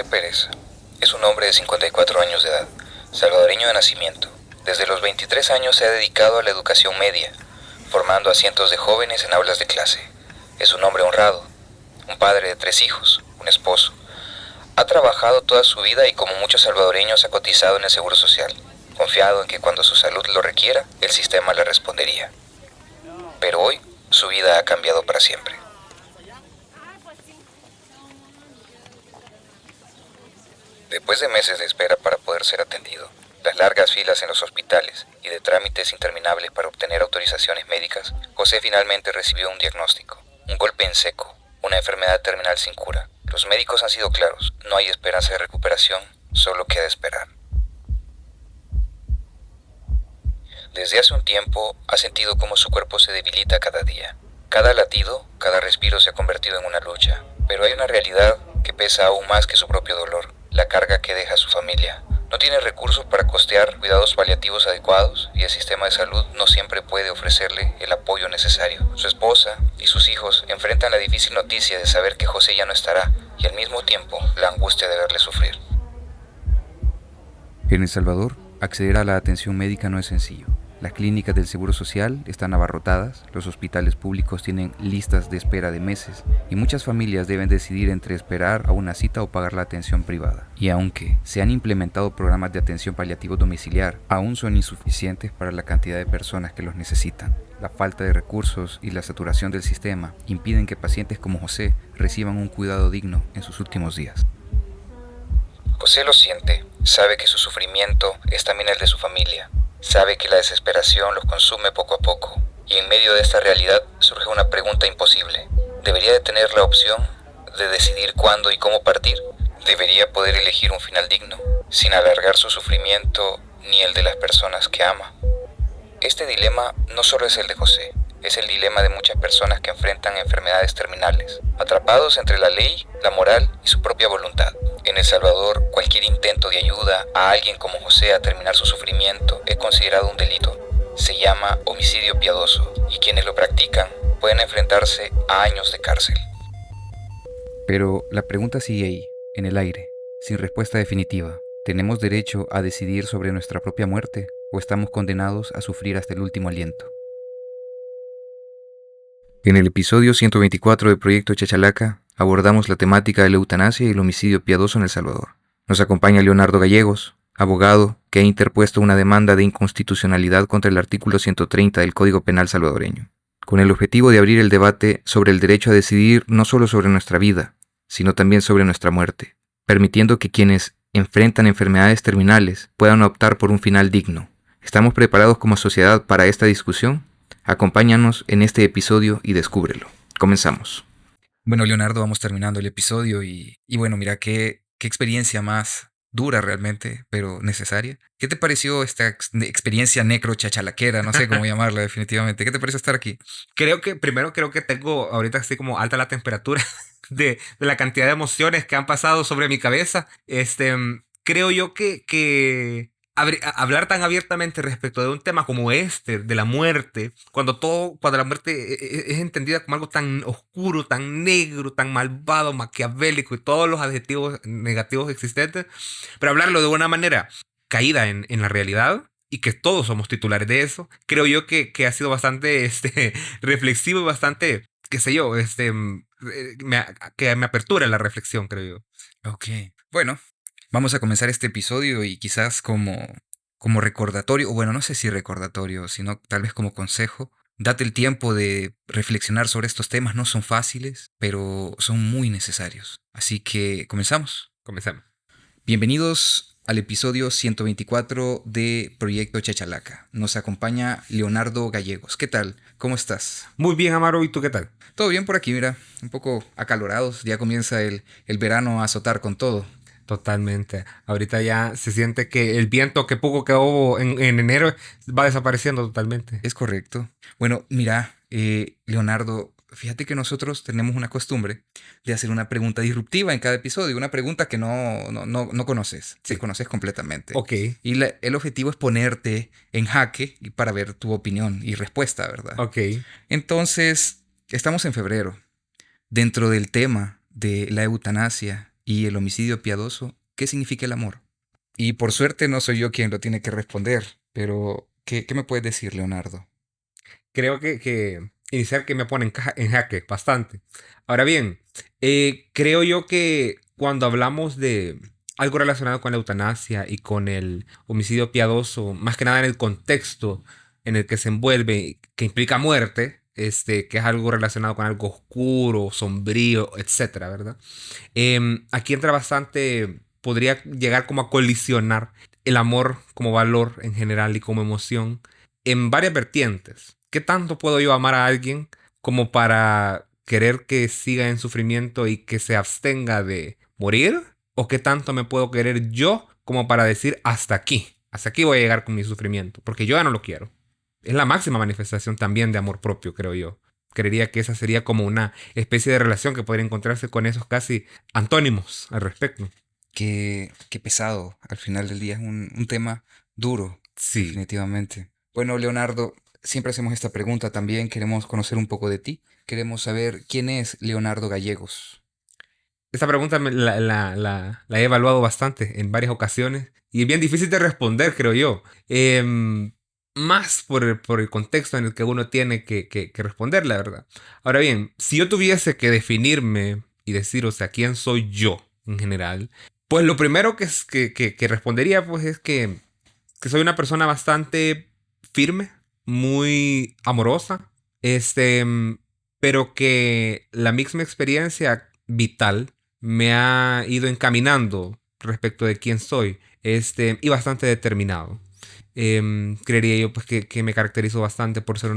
José Pérez es un hombre de 54 años de edad, salvadoreño de nacimiento. Desde los 23 años se ha dedicado a la educación media, formando a cientos de jóvenes en aulas de clase. Es un hombre honrado, un padre de 3 hijos, un esposo. Ha trabajado toda su vida y como muchos salvadoreños ha cotizado en el Seguro Social, confiado en que cuando su salud lo requiera, el sistema le respondería. Pero hoy, su vida ha cambiado para siempre. Después de meses de espera para poder ser atendido, las largas filas en los hospitales y de trámites interminables para obtener autorizaciones médicas, José finalmente recibió un diagnóstico, un golpe en seco, una enfermedad terminal sin cura. Los médicos han sido claros, no hay esperanza de recuperación, solo queda esperar. Desde hace un tiempo ha sentido cómo su cuerpo se debilita cada día. Cada latido, cada respiro se ha convertido en una lucha, pero hay una realidad que pesa aún más que su propio dolor, la carga que deja a su familia. No tiene recursos para costear cuidados paliativos adecuados y el sistema de salud no siempre puede ofrecerle el apoyo necesario. Su esposa y sus hijos enfrentan la difícil noticia de saber que José ya no estará y al mismo tiempo la angustia de verle sufrir. En El Salvador, acceder a la atención médica no es sencillo. Las clínicas del Seguro Social están abarrotadas, los hospitales públicos tienen listas de espera de meses y muchas familias deben decidir entre esperar a una cita o pagar la atención privada. Y aunque se han implementado programas de atención paliativa domiciliar, aún son insuficientes para la cantidad de personas que los necesitan. La falta de recursos y la saturación del sistema impiden que pacientes como José reciban un cuidado digno en sus últimos días. José lo siente, sabe que su sufrimiento es también el de su familia. Sabe que la desesperación los consume poco a poco, y en medio de esta realidad surge una pregunta imposible. ¿Debería de tener la opción de decidir cuándo y cómo partir? ¿Debería poder elegir un final digno, sin alargar su sufrimiento ni el de las personas que ama? Este dilema no solo es el de José, es el dilema de muchas personas que enfrentan enfermedades terminales, atrapados entre la ley, la moral y su propia voluntad. En El Salvador, cualquier intento de ayuda a alguien como José a terminar su sufrimiento es considerado un delito. Se llama homicidio piadoso y quienes lo practican pueden enfrentarse a años de cárcel. Pero la pregunta sigue ahí, en el aire, sin respuesta definitiva. ¿Tenemos derecho a decidir sobre nuestra propia muerte o estamos condenados a sufrir hasta el último aliento? En el episodio 124 de Proyecto Chachalaca abordamos la temática de la eutanasia y el homicidio piadoso en El Salvador. Nos acompaña Leonardo Gallegos, abogado que ha interpuesto una demanda de inconstitucionalidad contra el artículo 130 del Código Penal salvadoreño, con el objetivo de abrir el debate sobre el derecho a decidir no solo sobre nuestra vida, sino también sobre nuestra muerte, permitiendo que quienes enfrentan enfermedades terminales puedan optar por un final digno. ¿Estamos preparados como sociedad para esta discusión? Acompáñanos en este episodio y descúbrelo. Comenzamos. Bueno, Leonardo, vamos terminando el episodio y bueno, mira, qué experiencia más dura realmente, pero necesaria. ¿Qué te pareció esta experiencia necro-chachalaquera? No sé cómo llamarla definitivamente. ¿Qué te pareció estar aquí? Creo que tengo ahorita así como alta la temperatura de la cantidad de emociones que han pasado sobre mi cabeza. Creo yo que hablar tan abiertamente respecto de un tema como este, de la muerte, cuando la muerte es entendida como algo tan oscuro, tan negro, tan malvado, maquiavélico y todos los adjetivos negativos existentes, pero hablarlo de una manera caída en la realidad y que todos somos titulares de eso, creo yo que ha sido bastante reflexivo y bastante, qué sé yo, que me apertura la reflexión, creo yo. Ok, bueno. Vamos a comenzar este episodio y quizás como recordatorio, o bueno, no sé si recordatorio, sino tal vez como consejo. Date el tiempo de reflexionar sobre estos temas, no son fáciles, pero son muy necesarios. Así que comenzamos. Comencemos. Bienvenidos al episodio 124 de Proyecto Chachalaca. Nos acompaña Leonardo Gallegos. ¿Qué tal? ¿Cómo estás? Muy bien, Amaro. ¿Y tú qué tal? Todo bien por aquí, mira. Un poco acalorados. Ya comienza el verano a azotar con todo. Totalmente. Ahorita ya se siente que el viento que poco que hubo en enero va desapareciendo totalmente. Es correcto. Bueno, mira, Leonardo, fíjate que nosotros tenemos una costumbre de hacer una pregunta disruptiva en cada episodio. Una pregunta que no conoces. Sí. Conoces completamente. Ok. Y el objetivo es ponerte en jaque para ver tu opinión y respuesta, ¿verdad? Ok. Entonces, estamos en febrero. Dentro del tema de la eutanasia y el homicidio piadoso, ¿qué significa el amor? Y por suerte no soy yo quien lo tiene que responder, pero ¿qué me puedes decir, Leonardo? Creo que iniciar que me pone en jaque bastante. Ahora bien, creo yo que cuando hablamos de algo relacionado con la eutanasia y con el homicidio piadoso, más que nada en el contexto en el que se envuelve, que implica muerte, que es algo relacionado con algo oscuro, sombrío, etcétera, ¿verdad? Aquí entra bastante, podría llegar como a colisionar el amor como valor en general y como emoción en varias vertientes. ¿Qué tanto puedo yo amar a alguien como para querer que siga en sufrimiento y que se abstenga de morir? ¿O qué tanto me puedo querer yo como para decir hasta aquí voy a llegar con mi sufrimiento, porque yo ya no lo quiero? Es la máxima manifestación también de amor propio, creo yo. Creería que esa sería como una especie de relación que podría encontrarse con esos casi antónimos al respecto. Qué pesado, al final del día es un tema duro, Sí. definitivamente. Bueno, Leonardo, siempre hacemos esta pregunta también, queremos conocer un poco de ti, queremos saber quién es Leonardo Gallegos. Esta pregunta la he evaluado bastante en varias ocasiones y es bien difícil de responder, creo yo. Más por el contexto en el que uno tiene que responder, la verdad. Ahora bien, si yo tuviese que definirme y decir, o sea, quién soy yo en general, pues lo primero que respondería pues es que soy una persona bastante firme, muy amorosa, pero que la misma experiencia vital me ha ido encaminando respecto de quién soy, y bastante determinado. Creería yo pues que me caracterizo bastante por ser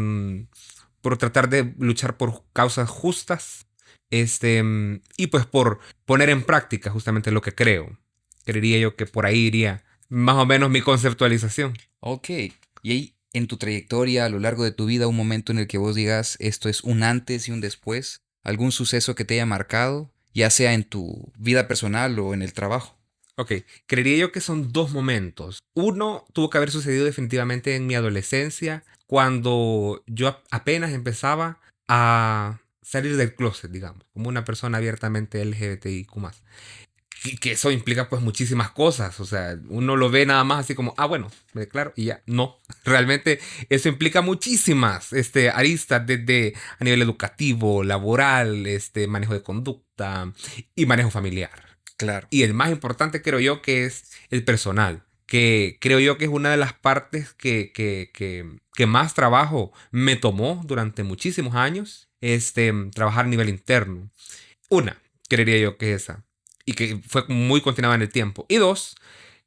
por tratar de luchar por causas justas, y pues por poner en práctica justamente lo que creo. Creería yo que por ahí iría más o menos mi conceptualización. Ok, y hay en tu trayectoria a lo largo de tu vida un momento en el que vos digas esto es un antes y un después, algún suceso que te haya marcado, ya sea en tu vida personal o en el trabajo. Ok, creería yo que son dos momentos. Uno tuvo que haber sucedido definitivamente en mi adolescencia, cuando yo apenas empezaba a salir del closet, digamos, como una persona abiertamente LGBTIQ+. Que eso implica pues muchísimas cosas, o sea, uno lo ve nada más así como, ah, bueno, me declaro y ya, no, realmente eso implica muchísimas aristas desde a nivel educativo, laboral, manejo de conducta y manejo familiar. Claro. Y el más importante creo yo que es el personal, que creo yo que es una de las partes que más trabajo me tomó durante muchísimos años, trabajar a nivel interno. Una, creería yo que esa, y que fue muy continuada en el tiempo. Y dos,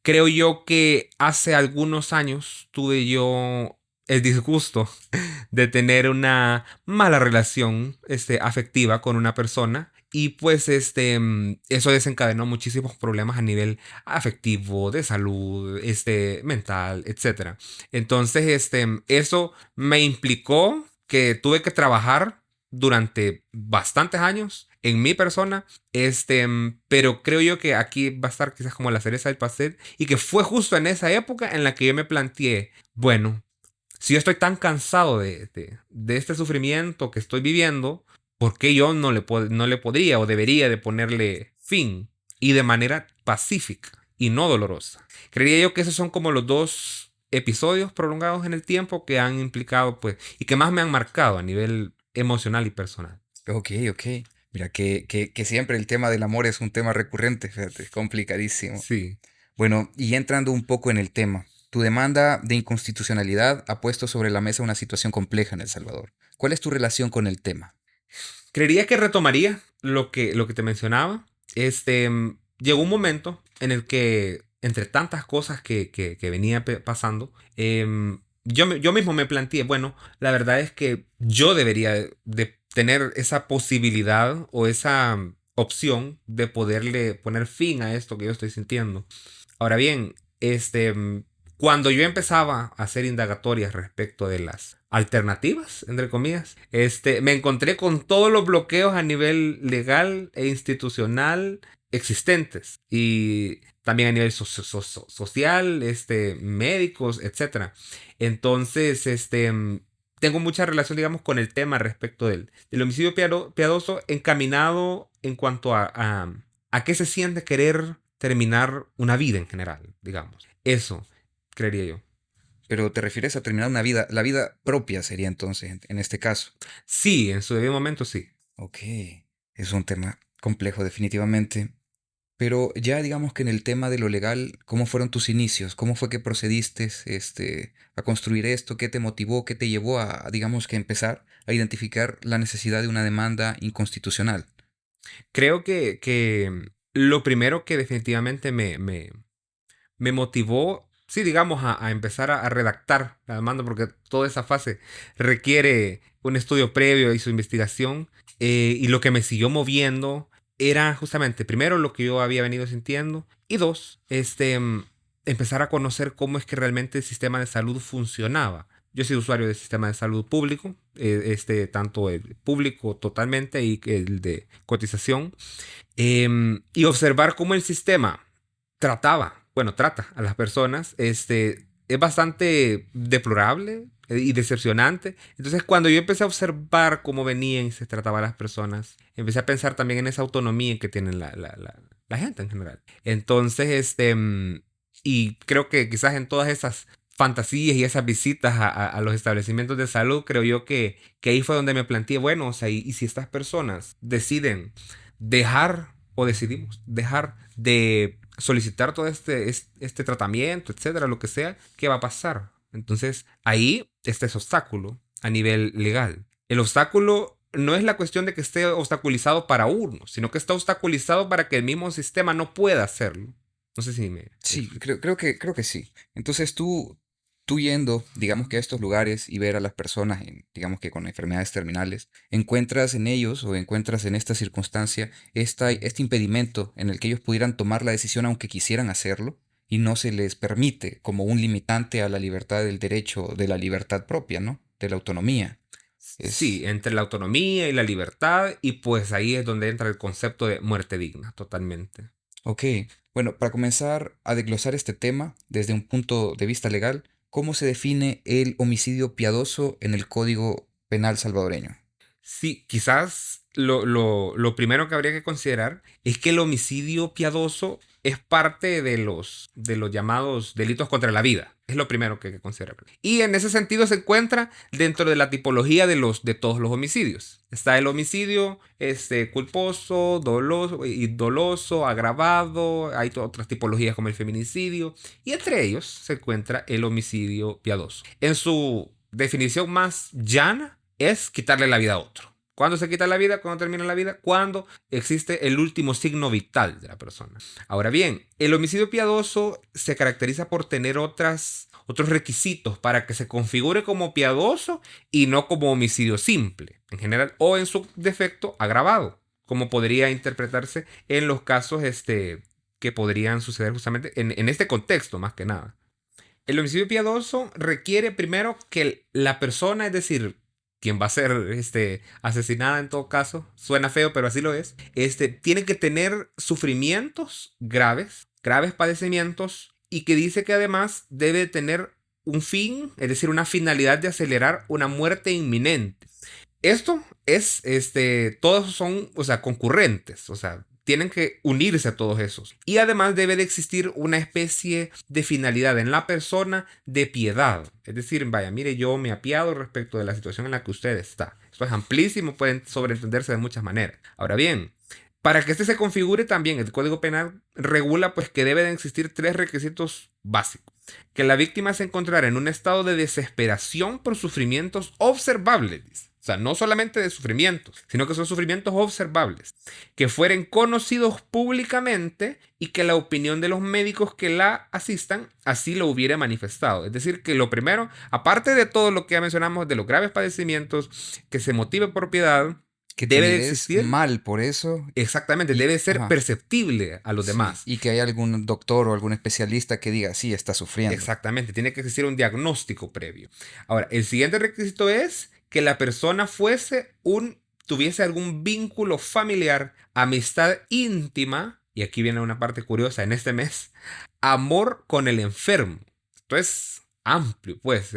creo yo que hace algunos años tuve yo el disgusto de tener una mala relación afectiva con una persona. Y pues eso desencadenó muchísimos problemas a nivel afectivo, de salud, mental, etcétera. Entonces, eso me implicó que tuve que trabajar durante bastantes años en mi persona, pero creo yo que aquí va a estar quizás como la cereza del pastel y que fue justo en esa época en la que yo me planteé, bueno, si yo estoy tan cansado de este sufrimiento que estoy viviendo, ¿por qué yo no le podría o debería de ponerle fin y de manera pacífica y no dolorosa? Creería yo que esos son como los dos episodios prolongados en el tiempo que han implicado, pues, y que más me han marcado a nivel emocional y personal. Ok, ok. Mira, que siempre el tema del amor es un tema recurrente, fíjate, es complicadísimo. Sí. Bueno, y entrando un poco en el tema, tu demanda de inconstitucionalidad ha puesto sobre la mesa una situación compleja en El Salvador. ¿Cuál es tu relación con el tema? Creería que retomaría lo que te mencionaba. Llegó un momento en el que, entre tantas cosas que venía pasando, yo mismo me planteé, bueno, la verdad es que yo debería de tener esa posibilidad o esa opción de poderle poner fin a esto que yo estoy sintiendo. Ahora bien, cuando yo empezaba a hacer indagatorias respecto de las alternativas, entre comillas, me encontré con todos los bloqueos a nivel legal e institucional existentes y también a nivel social, médicos, etcétera. Entonces, tengo mucha relación, digamos, con el tema respecto del homicidio piadoso encaminado en cuanto a qué se siente querer terminar una vida en general, digamos. Eso, creería yo. Pero te refieres a terminar una vida, la vida propia sería entonces en este caso. Sí, en su debido momento sí. Ok, es un tema complejo definitivamente. Pero ya digamos que en el tema de lo legal, ¿cómo fueron tus inicios? ¿Cómo fue que procediste a construir esto? ¿Qué te motivó? ¿Qué te llevó a, digamos que empezar a identificar la necesidad de una demanda inconstitucional? Creo que lo primero que definitivamente me motivó, sí, digamos, a empezar a redactar la demanda, porque toda esa fase requiere un estudio previo y su investigación. Y lo que me siguió moviendo era justamente, primero, lo que yo había venido sintiendo, y dos, empezar a conocer cómo es que realmente el sistema de salud funcionaba. Yo soy usuario del sistema de salud público, tanto el público totalmente y el de cotización, y observar cómo el sistema trata a las personas, es bastante deplorable y decepcionante. Entonces, cuando yo empecé a observar cómo venían y se trataba a las personas, empecé a pensar también en esa autonomía que tienen la gente en general. Entonces, y creo que quizás en todas esas fantasías y esas visitas a los establecimientos de salud, creo yo que ahí fue donde me planteé, bueno, o sea, y si estas personas deciden dejar o decidimos dejar de solicitar todo este tratamiento, etcétera, lo que sea, ¿qué va a pasar? Entonces, ahí está ese obstáculo a nivel legal. El obstáculo no es la cuestión de que esté obstaculizado para uno, sino que está obstaculizado para que el mismo sistema no pueda hacerlo. No sé si me Sí, explico. creo que sí. Entonces tú yendo, digamos que a estos lugares y ver a las personas, digamos que con enfermedades terminales, encuentras en ellos o encuentras en esta circunstancia este impedimento en el que ellos pudieran tomar la decisión aunque quisieran hacerlo y no se les permite como un limitante a la libertad del derecho de la libertad propia, ¿no? De la autonomía. Sí, Es, entre la autonomía y la libertad, y pues ahí es donde entra el concepto de muerte digna, totalmente. ok, bueno, para comenzar a desglosar este tema desde un punto de vista legal, ¿cómo se define el homicidio piadoso en el Código Penal salvadoreño? Sí, quizás lo primero que habría que considerar es que el homicidio piadoso es parte de los llamados delitos contra la vida. Es lo primero que hay que considerar. Y en ese sentido se encuentra dentro de la tipología de todos los homicidios. Está el homicidio culposo, doloso, agravado. Hay otras tipologías como el feminicidio. Y entre ellos se encuentra el homicidio piadoso. En su definición más llana, es quitarle la vida a otro. ¿Cuándo se quita la vida? ¿Cuándo termina la vida? Cuando existe el último signo vital de la persona. Ahora bien, el homicidio piadoso se caracteriza por tener otros requisitos para que se configure como piadoso y no como homicidio simple, en general, o en su defecto agravado, como podría interpretarse en los casos que podrían suceder justamente en este contexto, más que nada. El homicidio piadoso requiere primero que la persona, es decir, quien va a ser asesinada en todo caso, suena feo, pero así lo es, tiene que tener sufrimientos graves, graves padecimientos, y que dice que además debe tener un fin, es decir, una finalidad de acelerar una muerte inminente. Esto es, todos son, o sea, concurrentes, o sea, tienen que unirse a todos esos. Y además debe de existir una especie de finalidad en la persona de piedad. Es decir, vaya, mire, yo me apiado respecto de la situación en la que usted está. Esto es amplísimo, pueden sobreentenderse de muchas maneras. Ahora bien, para que este se configure también, el Código Penal regula pues que deben existir tres requisitos básicos. Que la víctima se encontrara en un estado de desesperación por sufrimientos observables, dice. O sea, no solamente de sufrimientos, sino que son sufrimientos observables, que fueren conocidos públicamente y que la opinión de los médicos que la asistan así lo hubiera manifestado. Es decir, que lo primero, aparte de todo lo que ya mencionamos de los graves padecimientos, que se motive por piedad, Que te debe de mires existir, mal por eso exactamente, y, debe ser ajá, perceptible a los sí, demás. y que haya algún doctor o algún especialista que diga, sí, está sufriendo. Exactamente, tiene que existir un diagnóstico previo. Ahora, el siguiente requisito es que la persona tuviese algún vínculo familiar, amistad íntima, y aquí viene una parte curiosa en este mes, amor con el enfermo. Esto es amplio, pues.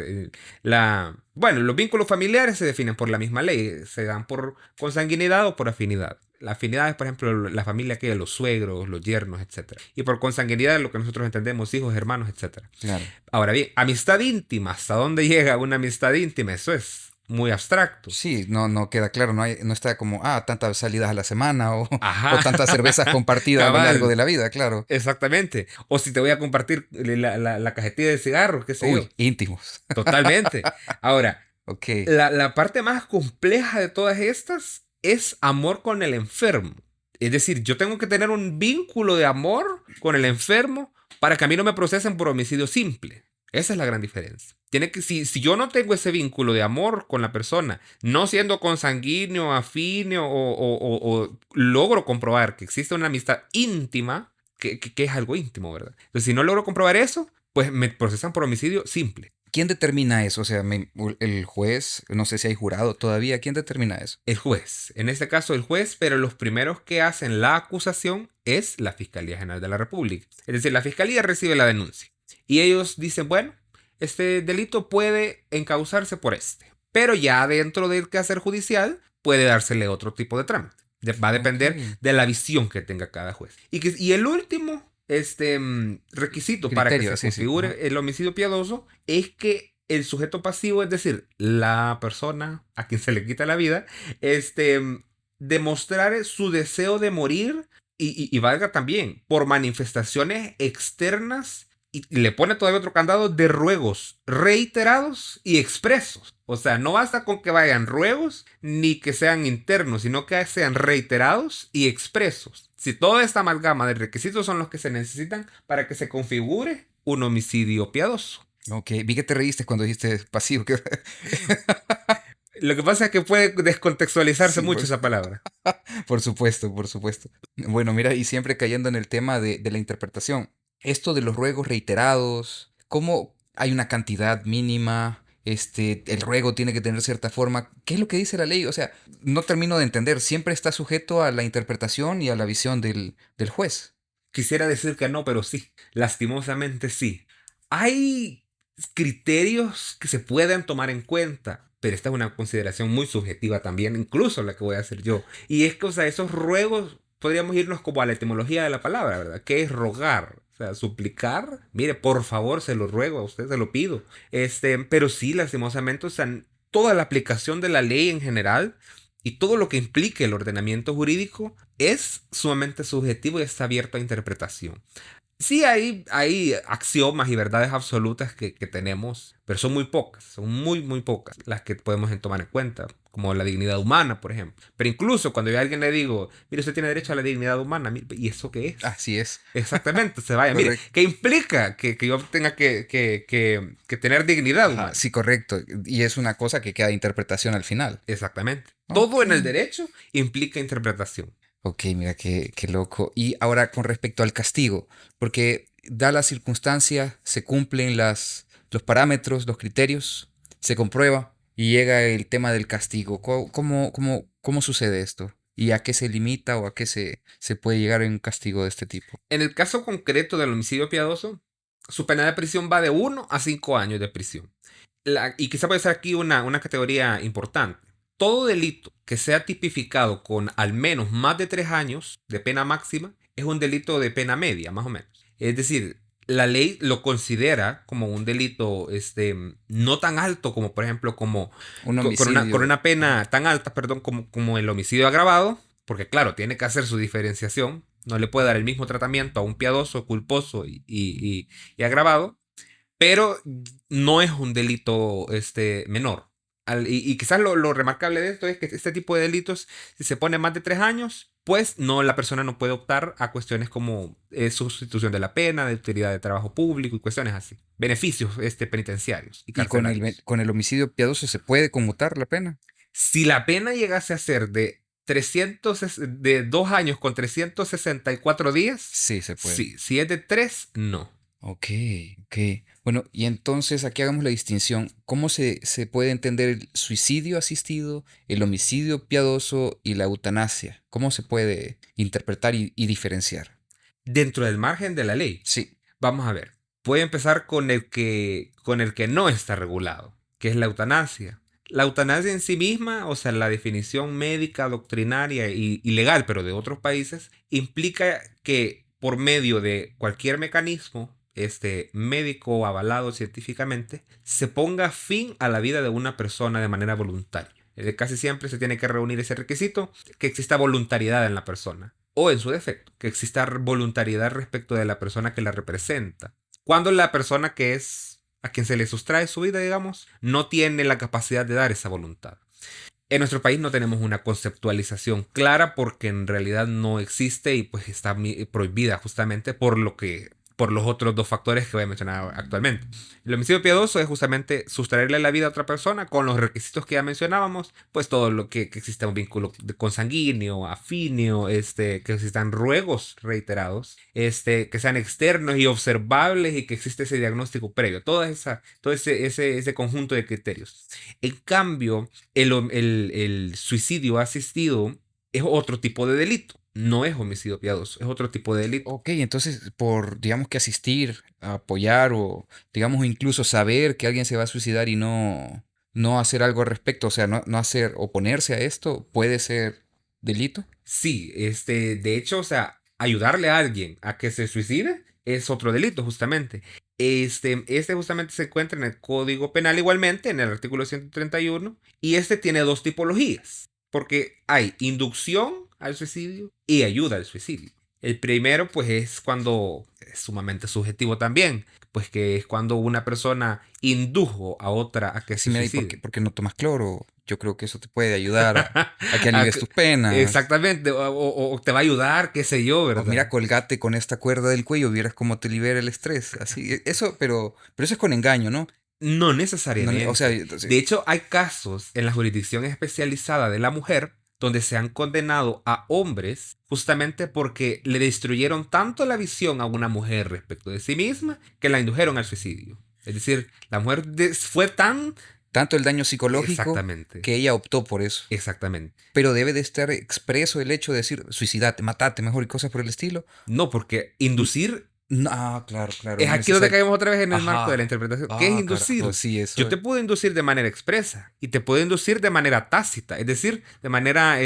Bueno, los vínculos familiares se definen por la misma ley, se dan por consanguinidad o por afinidad. La afinidad es, por ejemplo, la familia que los suegros, los yernos, etcétera. Y por consanguinidad, lo que nosotros entendemos, hijos, hermanos, etcétera. Claro. Ahora bien, amistad íntima, ¿hasta dónde llega una amistad íntima? Eso es muy abstracto. Sí, no queda claro, no está como, tantas salidas a la semana o, Ajá. o tantas cervezas compartidas a lo Cabal. largo de la vida, claro. Exactamente. O si te voy a compartir la cajetilla de cigarros, qué sé yo. Uy, íntimos. Totalmente. Ahora, Ok. la parte más compleja de todas estas es amor con el enfermo. Es decir, yo tengo que tener un vínculo de amor con el enfermo para que a mí no me procesen por homicidio simple. Esa es la gran diferencia. Si yo no tengo ese vínculo de amor con la persona, no siendo consanguíneo, afíneo o logro comprobar que existe una amistad íntima, que es algo íntimo, ¿verdad? Entonces, si no logro comprobar eso, pues me procesan por homicidio simple. ¿Quién determina eso? O sea, el juez, no sé si hay jurado todavía, ¿quién determina eso? El juez, en este caso el juez, pero los primeros que hacen la acusación es la Fiscalía General de la República. Es decir, la Fiscalía recibe la denuncia y ellos dicen, bueno, este delito puede encauzarse por este, pero ya dentro del quehacer judicial puede dársele otro tipo de trámite. Va a depender de la visión que tenga cada juez. Y el último requisito para que Criterio, se sí. configure el homicidio piadoso es que el sujeto pasivo, es decir, la persona a quien se le quita la vida, demostrar su deseo de morir y valga también por manifestaciones externas y le pone todavía otro candado de ruegos reiterados y expresos. O sea, no basta con que vayan ruegos ni que sean internos, sino que sean reiterados y expresos. Si toda esta amalgama de requisitos son los que se necesitan para que se configure un homicidio piadoso. Ok, vi que te reíste cuando dijiste pasivo. Lo que pasa es que puede descontextualizarse Sí, mucho esa palabra. Por supuesto, por supuesto. Bueno, mira, y siempre cayendo en el tema de la interpretación. Esto de los ruegos reiterados, ¿cómo hay una cantidad mínima? El ruego tiene que tener cierta forma. ¿Qué es lo que dice la ley? O sea, no termino de entender. Siempre está sujeto a la interpretación y a la visión del juez. Quisiera decir que no, pero sí. Lastimosamente sí. Hay criterios que se pueden tomar en cuenta, pero esta es una consideración muy subjetiva también, incluso la que voy a hacer yo. Y es que, o sea, esos ruegos, podríamos irnos como a la etimología de la palabra, ¿verdad? ¿Qué es rogar? O sea, suplicar. Mire, por favor, se lo ruego a usted, se lo pido. Pero sí, lastimosamente, o sea, toda la aplicación de la ley en general y todo lo que implique el ordenamiento jurídico es sumamente subjetivo y está abierto a interpretación. Sí, hay axiomas y verdades absolutas que tenemos, pero son muy pocas, son muy pocas las que podemos tomar en cuenta, como la dignidad humana, por ejemplo. Pero incluso cuando yo a alguien le digo, mire, usted tiene derecho a la dignidad humana, ¿y eso qué es? Así es. Exactamente, se vaya. Mire, Correcto. ¿qué implica que yo tenga que tener dignidad humana? Sí, correcto. Y es una cosa que queda de interpretación al final. Exactamente. Ok. Todo en el derecho implica interpretación. Ok, mira qué loco. Y ahora con respecto al castigo, porque da la circunstancia, se cumplen los parámetros, los criterios, se comprueba y llega el tema del castigo. ¿Cómo sucede esto? ¿Y a qué se limita o a qué se puede llegar en un castigo de este tipo? En el caso concreto del homicidio piadoso, su pena de prisión va de 1 a 5 años de prisión. Y quizá puede ser aquí una categoría importante. Todo delito que sea tipificado con al menos más de 3 años de pena máxima es un delito de pena media, más o menos. Es decir, la ley lo considera como un delito no tan alto como, por ejemplo, como Un con homicidio. una pena tan alta, perdón, como el homicidio agravado, porque claro, tiene que hacer su diferenciación. No le puede dar el mismo tratamiento a un piadoso, culposo y agravado, pero no es un delito menor. Y quizás lo remarcable de esto es que este tipo de delitos, si se pone más de 3 años, pues no, la persona no puede optar a cuestiones como sustitución de la pena, de utilidad de trabajo público y cuestiones así. Beneficios penitenciarios y ¿Y carcelarios. con el homicidio piadoso se puede conmutar la pena? Si la pena llegase a ser de 2 años con 364 días, Sí, se puede. sí. Si es de 3, no. Ok. Bueno, y entonces aquí hagamos la distinción. ¿Cómo se puede entender el suicidio asistido, el homicidio piadoso y la eutanasia? ¿Cómo se puede interpretar y diferenciar? Dentro del margen de la ley. Sí, Vamos a ver. Voy a empezar con el que no está regulado, que es la eutanasia. La eutanasia en sí misma, o sea, la definición médica, doctrinaria y legal, pero de otros países, implica que por medio de cualquier mecanismo médico avalado científicamente, se ponga fin a la vida de una persona de manera voluntaria. Casi siempre se tiene que reunir ese requisito, que exista voluntariedad en la persona. O en su defecto, que exista voluntariedad respecto de la persona que la representa. Cuando la persona que es a quien se le sustrae su vida, digamos, no tiene la capacidad de dar esa voluntad. En nuestro país no tenemos una conceptualización clara porque en realidad no existe y pues está prohibida justamente por los otros dos factores que voy a mencionar actualmente. El homicidio piadoso es justamente sustraerle la vida a otra persona con los requisitos que ya mencionábamos, pues todo lo que exista un vínculo consanguíneo, afíneo, que existan ruegos reiterados, que sean externos y observables y que existe ese diagnóstico previo, todo ese conjunto de criterios. En cambio, el suicidio asistido es otro tipo de delito. No es homicidio piadoso, es otro tipo de delito. Ok, entonces por, digamos que asistir, apoyar o, digamos, incluso saber que alguien se va a suicidar y no hacer algo al respecto, o sea, no hacer, oponerse a esto, puede ser delito. Sí, de hecho, o sea, ayudarle a alguien a que se suicide es otro delito, justamente. Justamente se encuentra en el Código Penal igualmente, en el artículo 131, y tiene dos tipologías, porque hay inducción al suicidio y ayuda al suicidio. El primero, pues, es cuando es sumamente subjetivo también, pues que es cuando una persona indujo a otra a que Sí, se mira, ¿y suicide. por qué no tomas cloro? Yo creo que eso te puede ayudar a que A alivies que- tus penas. Exactamente, o te va a ayudar, qué sé yo, O ¿verdad? mira, colgate con esta cuerda del cuello, vieras cómo te libera el estrés. Así, eso, pero eso es con engaño, ¿no? No O sea, necesariamente. entonces, De hecho, hay casos en la jurisdicción especializada de la mujer donde se han condenado a hombres justamente porque le destruyeron tanto la visión a una mujer respecto de sí misma que la indujeron al suicidio. Es decir, la mujer fue tan... tanto el daño psicológico Exactamente, que ella optó por eso. exactamente. Pero debe de estar expreso el hecho de decir, suicidate, matate, mejor y cosas por el estilo. No, porque inducir No, claro, claro, es es aquí donde necesario. caemos otra vez en el marco de la Ajá. interpretación. ¿Qué es Carajo, inducir? sí, Yo eso te es. puedo inducir de manera expresa y te puedo inducir de manera tácita, es decir, de manera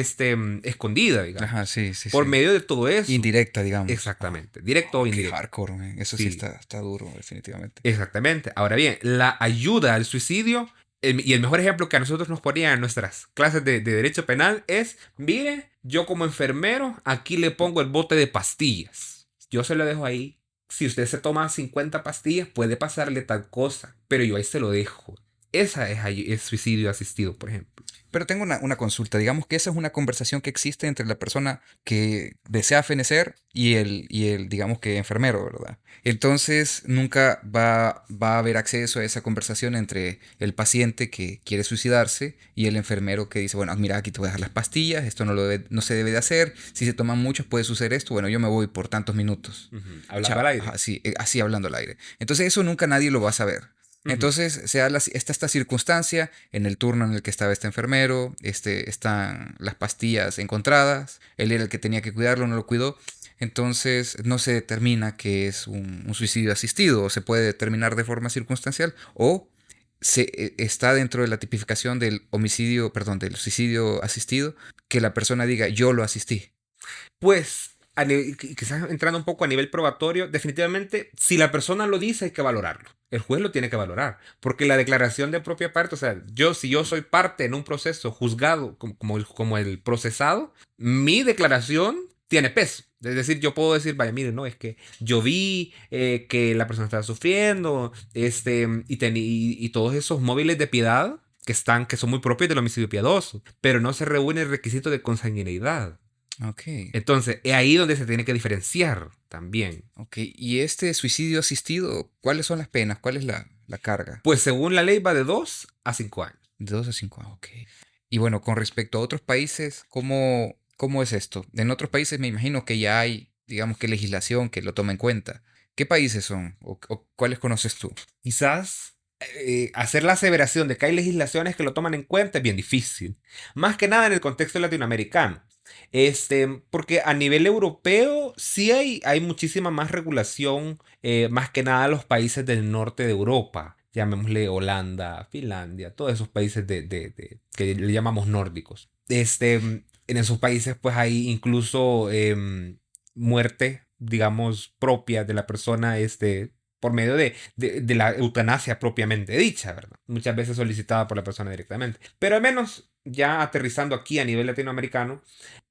escondida, digamos, Ajá, sí, sí, por sí. medio de todo eso. Indirecta, digamos. Exactamente, directo o Qué indirecto. hardcore, man. Eso sí Sí, está duro, definitivamente. exactamente. Ahora bien, la ayuda al suicidio, y el mejor ejemplo que a nosotros nos ponían en nuestras clases de derecho penal es, mire, yo como enfermero, aquí le pongo el bote de pastillas. Yo se lo dejo ahí. Si usted se toma 50 pastillas, puede pasarle tal cosa, pero yo ahí se lo dejo. Esa es suicidio asistido, por ejemplo. Pero tengo una consulta. Digamos que esa es una conversación que existe entre la persona que desea fenecer y el, digamos que enfermero, ¿verdad? Entonces nunca va a haber acceso a esa conversación entre el paciente que quiere suicidarse y el enfermero que dice, bueno, mira, aquí te voy a dejar las pastillas, esto no se debe de hacer, si se toman muchas puede suceder esto, bueno, yo me voy por tantos minutos. Hablando Chao. al aire. Ajá, sí, así hablando al aire. Entonces eso nunca nadie lo va a saber. Entonces se da esta circunstancia en el turno en el que estaba este enfermero, están las pastillas encontradas, él era el que tenía que cuidarlo, no lo cuidó, entonces no se determina que es un suicidio asistido, o se puede determinar de forma circunstancial, o está dentro de la tipificación del homicidio, perdón, del suicidio asistido, que la persona diga yo lo asistí. Pues, quizás entrando un poco a nivel probatorio, definitivamente, si la persona lo dice, hay que valorarlo. El juez lo tiene que valorar. Porque la declaración de propia parte, o sea, si yo soy parte en un proceso juzgado como el procesado, mi declaración tiene peso. Es decir, yo puedo decir, vaya, mire, no, es que yo vi que la persona estaba sufriendo, y todos esos móviles de piedad que son muy propios del homicidio piadoso, pero no se reúne el requisito de consanguineidad. Ok, Entonces, es ahí donde se tiene que diferenciar también. ok. ¿Y este suicidio asistido, cuáles son las penas? ¿Cuál es la carga? Pues según la ley va de 2 a 5 años. De 2 a 5 ok. Y bueno, con respecto a otros países, ¿cómo es esto? En otros países me imagino que ya hay, digamos que legislación que lo toma en cuenta. ¿Qué países son? ¿O cuáles conoces tú? Quizás hacer la aseveración de que hay legislaciones que lo toman en cuenta es bien difícil. Más que nada en el contexto latinoamericano. Porque a nivel europeo sí hay muchísima más regulación, más que nada los países del norte de Europa. llamémosle Holanda, Finlandia, todos esos países que le llamamos nórdicos. En esos países pues hay incluso muerte, digamos, propia de la persona, por medio de la eutanasia propiamente dicha, ¿verdad? Muchas veces solicitada por la persona directamente. Pero al menos, ya aterrizando aquí a nivel latinoamericano,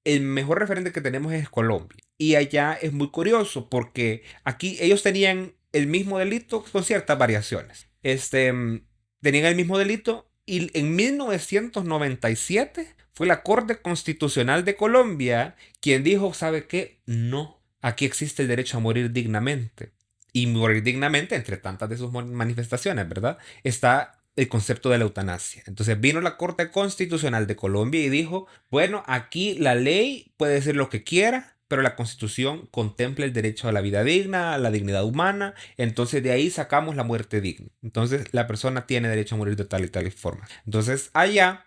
el mejor referente que tenemos es Colombia. Y allá es muy curioso porque aquí ellos tenían el mismo delito con ciertas variaciones. Tenían el mismo delito y en 1997 fue la Corte Constitucional de Colombia quien dijo, ¿sabe qué? No, aquí existe el derecho a morir dignamente. Y morir dignamente, entre tantas de sus manifestaciones, ¿verdad? Está el concepto de la eutanasia. Entonces vino la Corte Constitucional de Colombia y dijo, bueno, aquí la ley puede decir lo que quiera, pero la Constitución contempla el derecho a la vida digna, a la dignidad humana, entonces de ahí sacamos la muerte digna. Entonces la persona tiene derecho a morir de tal y tal forma. Entonces allá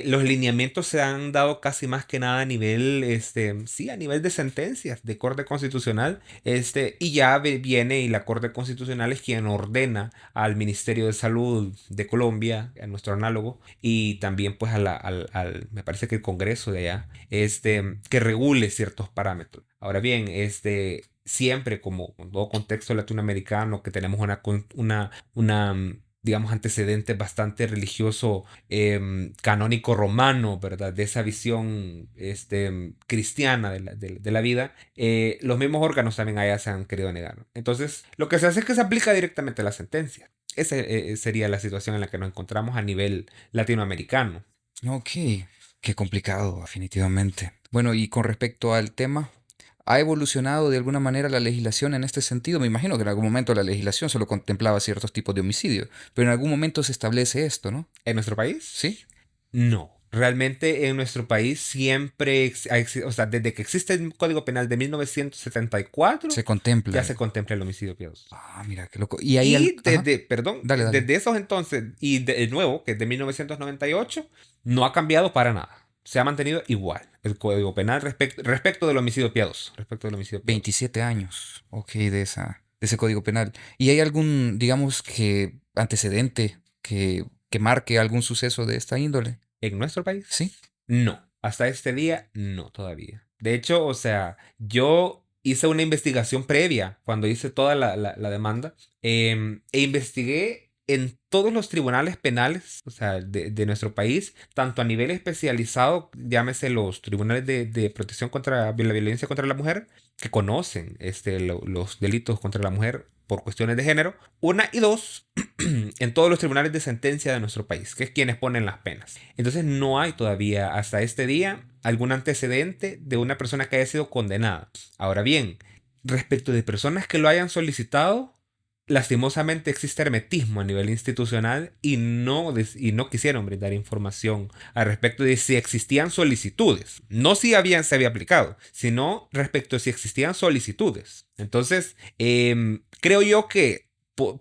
los lineamientos se han dado casi más que nada a nivel, sí, a nivel de sentencias de Corte Constitucional, y ya viene y la Corte Constitucional es quien ordena al Ministerio de Salud de Colombia, a nuestro análogo, y también pues me parece que el Congreso de allá, que regule ciertos parámetros. Ahora bien, siempre como en todo contexto latinoamericano que tenemos digamos, antecedente bastante religioso, canónico romano, ¿verdad? De esa visión cristiana de la vida, los mismos órganos también allá se han querido negar. Entonces, lo que se hace es que se aplica directamente a la sentencia. Esa sería la situación en la que nos encontramos a nivel latinoamericano. Ok, qué complicado, definitivamente. Bueno, y con respecto al tema, ¿ha evolucionado de alguna manera la legislación en este sentido? Me imagino que en algún momento la legislación solo contemplaba ciertos tipos de homicidio, pero en algún momento se establece esto, ¿no? ¿En nuestro país? Sí, No. Realmente en nuestro país siempre, o sea, desde que existe el Código Penal de 1974, se contempla. ya se contempla el homicidio piadoso. Ah, mira, qué loco. Y ahí... Y Ajá. perdón, Dale, dale. desde esos entonces y el nuevo, que es de 1998, no ha cambiado para nada. Se ha mantenido igual el Código Penal respecto del homicidio piadoso. Respecto del homicidio piadoso. 27 años, ok, de ese Código Penal. ¿Y hay algún, digamos, que antecedente que marque algún suceso de esta índole? ¿En nuestro país? Sí. No. Hasta este día, no todavía. De hecho, o sea, yo hice una investigación previa cuando hice toda la demanda, e investigué en todos los tribunales penales, o sea, de nuestro país, tanto a nivel especializado, llámese los tribunales de protección contra la violencia contra la mujer, que conocen los delitos contra la mujer por cuestiones de género, una y dos, en todos los tribunales de sentencia de nuestro país, que es quienes ponen las penas. Entonces no hay todavía hasta este día algún antecedente de una persona que haya sido condenada. Ahora bien, respecto de personas que lo hayan solicitado, lastimosamente existe hermetismo a nivel institucional y no quisieron brindar información al respecto de si existían solicitudes. No si se había aplicado, sino respecto a si existían solicitudes. Entonces, creo yo que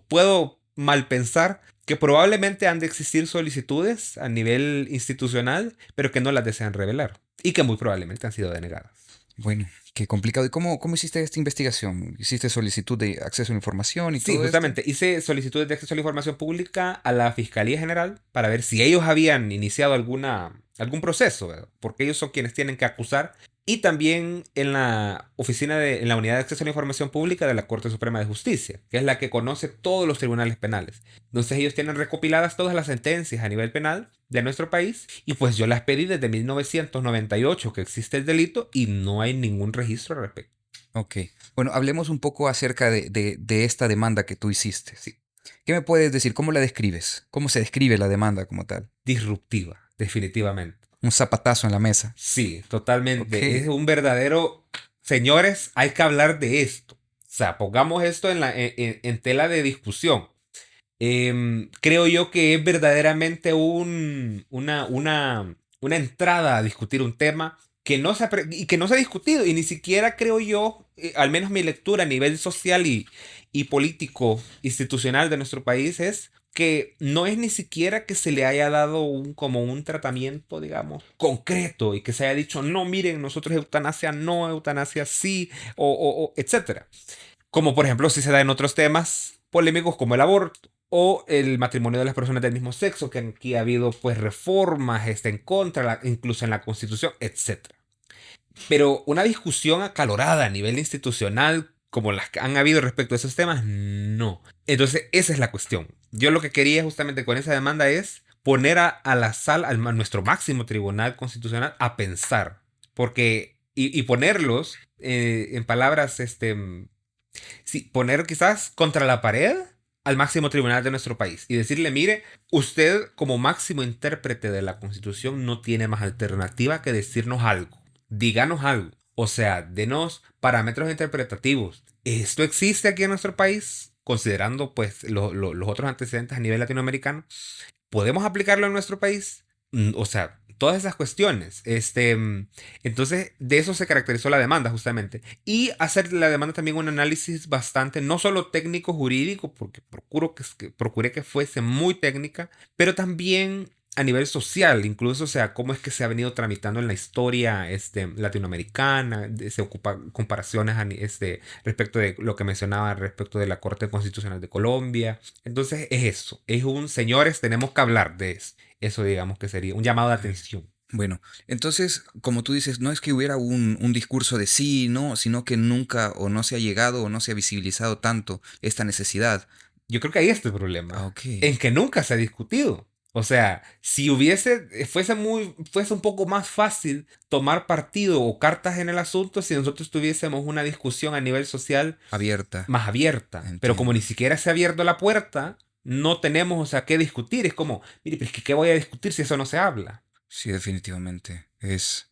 puedo mal pensar que probablemente han de existir solicitudes a nivel institucional, pero que no las desean revelar y que muy probablemente han sido denegadas. Bueno, qué complicado. ¿Y cómo hiciste esta investigación? ¿Hiciste solicitud de acceso a la información y Sí, todo justamente. Hice solicitudes de acceso a la información pública a la Fiscalía General para ver si ellos habían iniciado algún proceso, ¿verdad? Porque ellos son quienes tienen que acusar. Y también en la en la Unidad de Acceso a la Información Pública de la Corte Suprema de Justicia, que es la que conoce todos los tribunales penales. Entonces ellos tienen recopiladas todas las sentencias a nivel penal de nuestro país y pues yo las pedí desde 1998 que existe el delito y no hay ningún registro al respecto. Ok. Bueno, hablemos un poco acerca de esta demanda que tú hiciste. ¿Sí? ¿Qué me puedes decir? ¿Cómo la describes? ¿Cómo se describe la demanda como tal? Disruptiva, definitivamente. Un zapatazo en la mesa. Sí, totalmente. Ok. Es un verdadero... Señores, hay que hablar de esto. O sea, pongamos esto en tela de discusión. Creo yo que es verdaderamente una entrada a discutir un tema que no se ha discutido y ni siquiera creo yo, al menos mi lectura a nivel social y político institucional de nuestro país es que no es ni siquiera que se le haya dado como un tratamiento, digamos, concreto y que se haya dicho, no, miren, nosotros eutanasia no, eutanasia sí, etcétera. Como por ejemplo si se da en otros temas polémicos como el aborto o el matrimonio de las personas del mismo sexo, que aquí ha habido pues reformas en contra, incluso en la Constitución, etcétera. Pero una discusión acalorada a nivel institucional, como las que han habido respecto a esos temas, no. Entonces, esa es la cuestión. Yo lo que quería justamente con esa demanda es poner a la sala, a nuestro máximo tribunal constitucional, a pensar. Porque, y ponerlos en palabras, sí, poner quizás contra la pared al máximo tribunal de nuestro país y decirle, mire, usted como máximo intérprete de la Constitución no tiene más alternativa que decirnos algo. Díganos algo. O sea, denos parámetros interpretativos. ¿Esto existe aquí en nuestro país? Considerando pues los otros antecedentes a nivel latinoamericano. ¿Podemos aplicarlo en nuestro país? O sea, todas esas cuestiones. Entonces, de eso se caracterizó la demanda justamente. Y hacer la demanda también un análisis bastante, no solo técnico jurídico, porque procuré que fuese muy técnica, pero también a nivel social, incluso, o sea, cómo es que se ha venido tramitando en la historia latinoamericana, se ocupa comparaciones respecto de lo que mencionaba respecto de la Corte Constitucional de Colombia. Entonces es eso, es un señores, tenemos que hablar de eso. Eso digamos que sería un llamado de atención. Bueno, entonces, como tú dices, no es que hubiera un discurso de sí, no, sino que nunca o no se ha llegado o no se ha visibilizado tanto esta necesidad. Yo creo que ahí está el problema, Ok. en que nunca se ha discutido. O sea, si fuese un poco más fácil tomar partido o cartas en el asunto si nosotros tuviésemos una discusión a nivel social Abierta. más abierta. Pero como Entiendo. ni siquiera se ha abierto la puerta, no tenemos, o sea, qué discutir. Es como, mire, pero es que ¿qué voy a discutir si eso no se habla? Sí, definitivamente. Es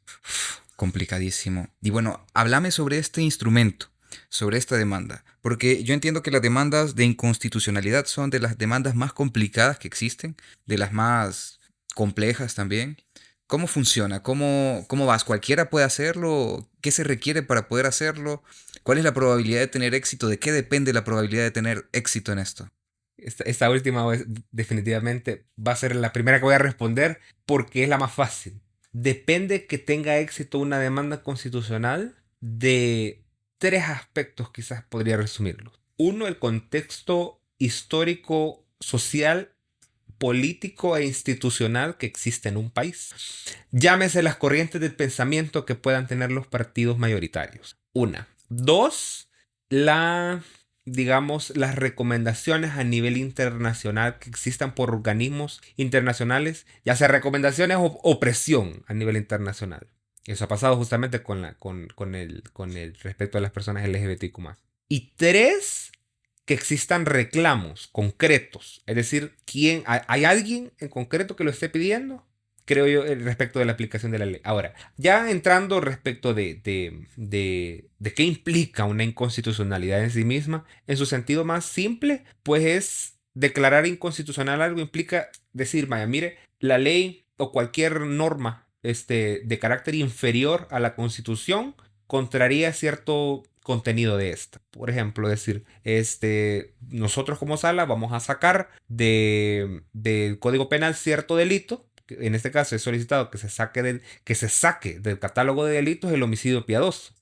complicadísimo. Y bueno, háblame sobre este instrumento, sobre esta demanda, porque yo entiendo que las demandas de inconstitucionalidad son de las demandas más complicadas que existen, de las más complejas también. ¿Cómo funciona? ¿Cómo vas? ¿Cualquiera puede hacerlo? ¿Qué se requiere para poder hacerlo? ¿Cuál es la probabilidad de tener éxito? ¿De qué depende la probabilidad de tener éxito en esto? Esta última vez definitivamente va a ser la primera que voy a responder porque es la más fácil. Depende que tenga éxito una demanda constitucional de tres aspectos, quizás podría resumirlos. Uno, el contexto histórico, social, político e institucional que existe en un país. Llámese las corrientes del pensamiento que puedan tener los partidos mayoritarios. Una. Dos, digamos, las recomendaciones a nivel internacional que existan por organismos internacionales, ya sea recomendaciones o presión a nivel internacional. Eso ha pasado justamente con el respecto a las personas LGBTQ+. Y tres, que existan reclamos concretos. Es decir, ¿hay alguien en concreto que lo esté pidiendo? Creo yo, respecto de la aplicación de la ley. Ahora, ya entrando respecto de qué implica una inconstitucionalidad en sí misma, en su sentido más simple, pues es declarar inconstitucional algo implica decir, vaya, mire, la ley o cualquier norma de carácter inferior a la Constitución contraría cierto contenido de esta. Por ejemplo, decir, nosotros como sala vamos a sacar del Código Penal cierto delito. En este caso he solicitado que se saque del catálogo de delitos el homicidio piadoso.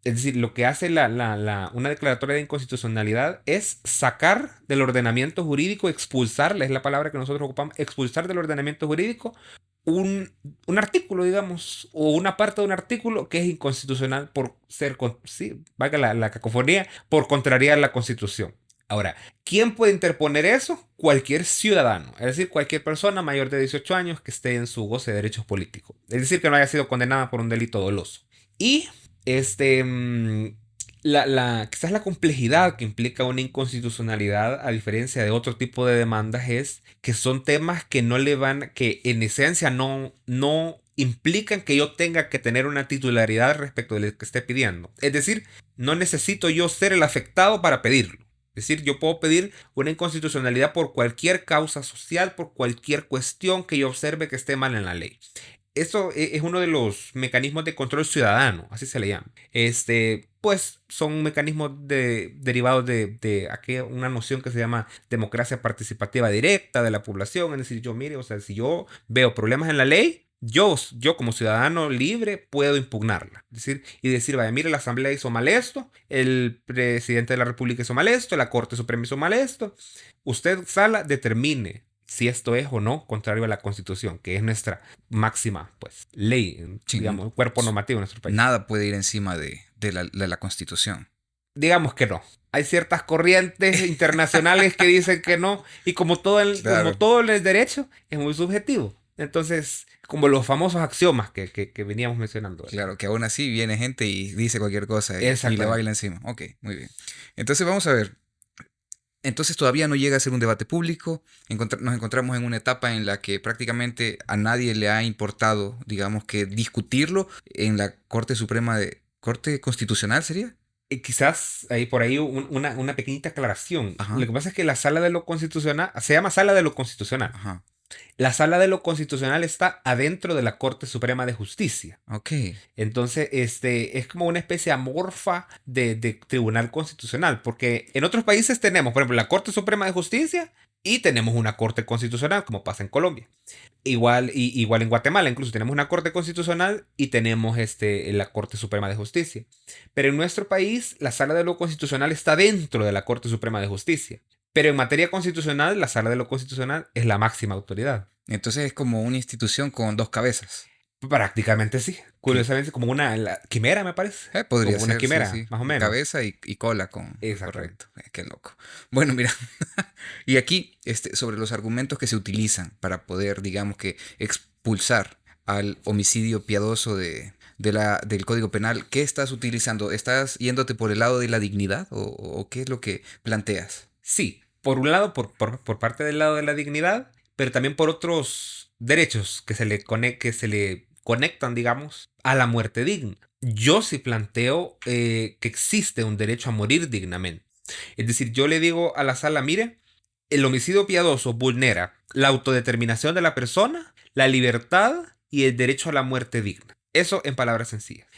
Es decir, lo que hace una declaratoria de inconstitucionalidad es sacar del ordenamiento jurídico, expulsar, es la palabra que nosotros ocupamos, expulsar del ordenamiento jurídico un artículo, digamos, o una parte de un artículo que es inconstitucional por ser, sí, valga la cacofonía, por contrariar la Constitución. Ahora, ¿quién puede interponer eso? Cualquier ciudadano, es decir, cualquier persona mayor de 18 años que esté en su goce de derechos políticos. Es decir, que no haya sido condenada por un delito doloso. Y quizás la complejidad que implica una inconstitucionalidad, a diferencia de otro tipo de demandas, es que son temas que que en esencia no implican que yo tenga que tener una titularidad respecto de lo que esté pidiendo. Es decir, no necesito yo ser el afectado para pedirlo. Es decir, yo puedo pedir una inconstitucionalidad por cualquier causa social, por cualquier cuestión que yo observe que esté mal en la ley. Eso es uno de los mecanismos de control ciudadano, así se le llama. Pues son mecanismos derivados de una noción que se llama democracia participativa directa de la población. Es decir, mire, o sea, si yo veo problemas en la ley, yo como ciudadano libre puedo impugnarla. Y decir, vaya, mire, la Asamblea hizo mal esto, el presidente de la República hizo mal esto, la Corte Suprema hizo mal esto. Usted, sala, determine si esto es o no contrario a la Constitución, que es nuestra máxima, pues, ley, Sí, digamos, cuerpo normativo en nuestro país. nada puede ir encima de la Constitución. Digamos que no. Hay ciertas corrientes internacionales que dicen que no, y como Claro. como todo el derecho, es muy subjetivo. Entonces, como los famosos axiomas que veníamos mencionando. Claro, que aún así viene gente y dice cualquier cosa y le Exactamente. baila encima. Ok, muy bien. Entonces vamos a ver. Entonces todavía no llega a ser un debate público. Nos encontramos en una etapa en la que prácticamente a nadie le ha importado, digamos, que discutirlo en la Corte Suprema ¿Corte Constitucional sería? Quizás ahí por ahí una pequeñita aclaración. Ajá. Lo que pasa es que la Sala de lo Constitucional se llama Sala de lo Constitucional. Ajá. La Sala de lo Constitucional está adentro de la Corte Suprema de Justicia. Ok. Entonces, es como una especie amorfa de Tribunal Constitucional, porque en otros países tenemos, por ejemplo, la Corte Suprema de Justicia y tenemos una Corte Constitucional, como pasa en Colombia. Igual en Guatemala, incluso tenemos una Corte Constitucional y tenemos la Corte Suprema de Justicia. Pero en nuestro país, la Sala de lo Constitucional está dentro de la Corte Suprema de Justicia. Pero en materia constitucional, la Sala de lo Constitucional es la máxima autoridad. Entonces es como una institución con dos cabezas. Prácticamente sí. Curiosamente, como una quimera, me parece. Podría Como una ser, quimera, sí, sí. más o menos. Cabeza y cola con... Exactamente. Correcto. Qué loco. Bueno, mira. Y aquí, sobre los argumentos que se utilizan para poder, digamos que, expulsar al homicidio piadoso del Código Penal, ¿qué estás utilizando? ¿Estás yéndote por el lado de la dignidad o qué es lo que planteas? Sí, por un lado, por parte del lado de la dignidad, pero también por otros derechos que se le conectan, digamos, a la muerte digna. Yo sí planteo que existe un derecho a morir dignamente. Es decir, yo le digo a la sala, mire, el homicidio piadoso vulnera la autodeterminación de la persona, la libertad y el derecho a la muerte digna. Eso en palabras sencillas.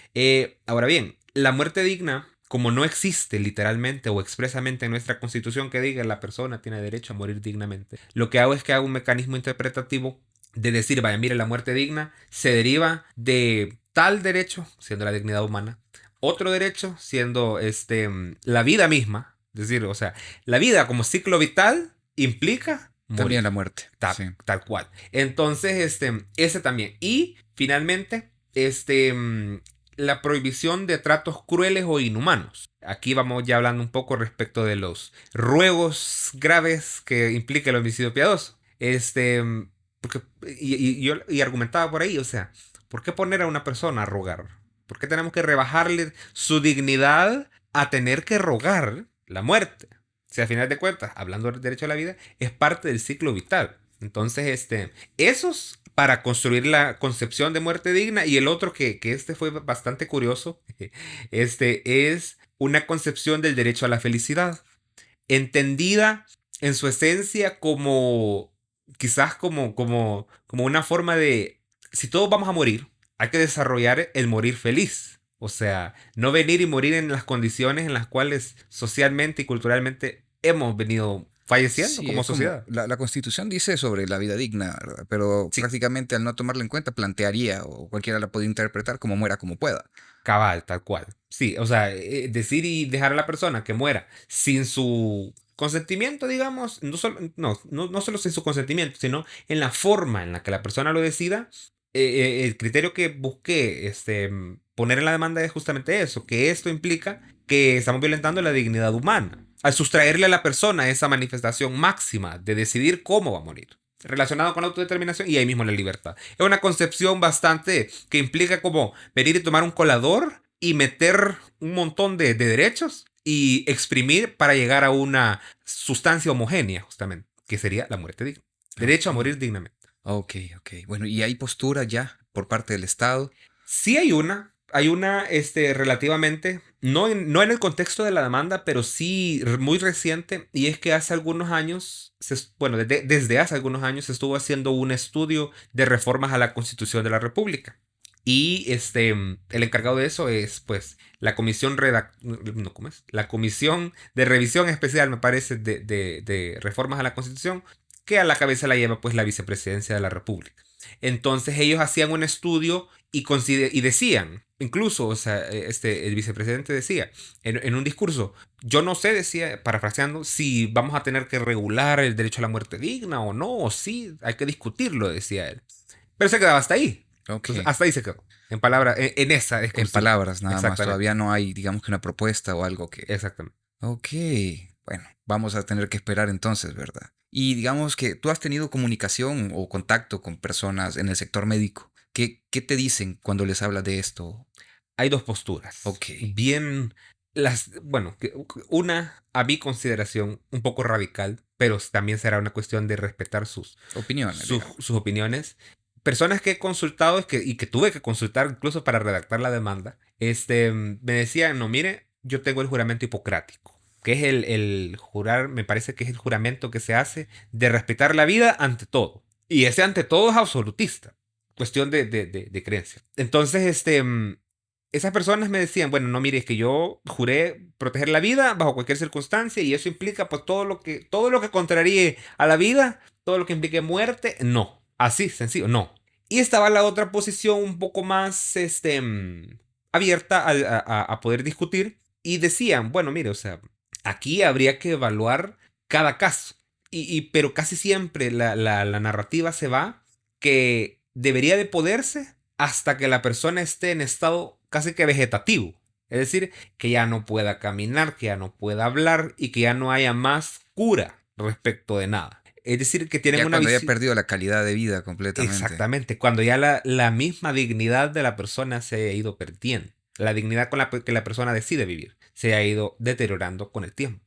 Ahora bien, la muerte digna, como no existe literalmente o expresamente en nuestra Constitución que diga la persona tiene derecho a morir dignamente, lo que hago es que hago un mecanismo interpretativo de decir, vaya, mire, la muerte digna se deriva de tal derecho, siendo la dignidad humana, otro derecho, siendo la vida misma, es decir, o sea, la vida como ciclo vital implica morir. También la muerte. Sí. Tal cual. Entonces, ese también. Y finalmente, la prohibición de tratos crueles o inhumanos. Aquí vamos ya hablando un poco respecto de los ruegos graves que implica el homicidio piadoso. Porque, yo argumentaba por ahí, o sea, ¿por qué poner a una persona a rogar? ¿Por qué tenemos que rebajarle su dignidad a tener que rogar la muerte? Si al final de cuentas, hablando del derecho a la vida, es parte del ciclo vital. Entonces, esos para construir la concepción de muerte digna, y el otro que fue bastante curioso, es una concepción del derecho a la felicidad, entendida en su esencia como, quizás como una forma de, si todos vamos a morir, hay que desarrollar el morir feliz. O sea, no venir y morir en las condiciones en las cuales socialmente y culturalmente hemos venido falleciendo Sí, como es sociedad. La Constitución dice sobre la vida digna, ¿verdad? Pero Sí. prácticamente al no tomarla en cuenta plantearía, o cualquiera la puede interpretar como muera como pueda. Cabal, tal cual. Sí, o sea, decir y dejar a la persona que muera sin su consentimiento, digamos, no solo sin su consentimiento, sino en la forma en la que la persona lo decida. El criterio que busqué poner en la demanda es justamente eso, que esto implica que estamos violentando la dignidad humana, al sustraerle a la persona esa manifestación máxima de decidir cómo va a morir, relacionado con la autodeterminación y ahí mismo la libertad. Es una concepción bastante que implica como venir y tomar un colador y meter un montón de derechos y exprimir para llegar a una sustancia homogénea, justamente, que sería la muerte digna. Derecho a morir dignamente. Ok. Bueno, ¿y hay postura ya por parte del Estado? Sí hay una relativamente, no en el contexto de la demanda, pero sí muy reciente, y es que hace algunos años, desde hace algunos años se estuvo haciendo un estudio de reformas a la Constitución de la República. Y el encargado de eso es, pues, la comisión ¿cómo es? La comisión de revisión especial, me parece, de reformas a la Constitución, que a la cabeza la lleva pues la vicepresidencia de la República. Entonces ellos hacían un estudio y decían, incluso, o sea, el vicepresidente decía en un discurso, yo no sé, decía, parafraseando, si vamos a tener que regular el derecho a la muerte digna o no, o sí, hay que discutirlo, decía él. Pero se quedaba hasta ahí. Ok. Entonces, hasta ahí se quedó. En palabras, en esa En exclusiva. palabras nada más. Exactamente. Todavía no hay, digamos que una propuesta o algo que... Exactamente. Ok. Bueno, vamos a tener que esperar entonces, ¿verdad? Y digamos que tú has tenido comunicación o contacto con personas en el sector médico. ¿Qué te dicen cuando les hablas de esto? Hay dos posturas. Ok. Bien, bueno, una a mi consideración un poco radical, pero también será una cuestión de respetar Opiniones, digamos. sus opiniones. Personas que he consultado y que tuve que consultar incluso para redactar la demanda, me decían, no, mire, yo tengo el juramento hipocrático, que es el jurar, me parece que es el juramento que se hace de respetar la vida ante todo. Y ese ante todo es absolutista, cuestión de creencia. Entonces, esas personas me decían, bueno, no, mire, es que yo juré proteger la vida bajo cualquier circunstancia y eso implica pues todo lo que contraríe a la vida, todo lo que implique muerte, no. Así, sencillo, no. Y estaba la otra posición un poco más abierta a poder discutir y decían, bueno, mire, o sea, aquí habría que evaluar cada caso. Pero casi siempre la narrativa se va que debería de poderse hasta que la persona esté en estado casi que vegetativo. Es decir, que ya no pueda caminar, que ya no pueda hablar y que ya no haya más cura respecto de nada. Es decir, que tienen Ya una cuando haya visión... perdido la calidad de vida completamente. Exactamente, cuando ya la misma dignidad de la persona se ha ido perdiendo. La dignidad con la que la persona decide vivir se ha ido deteriorando con el tiempo.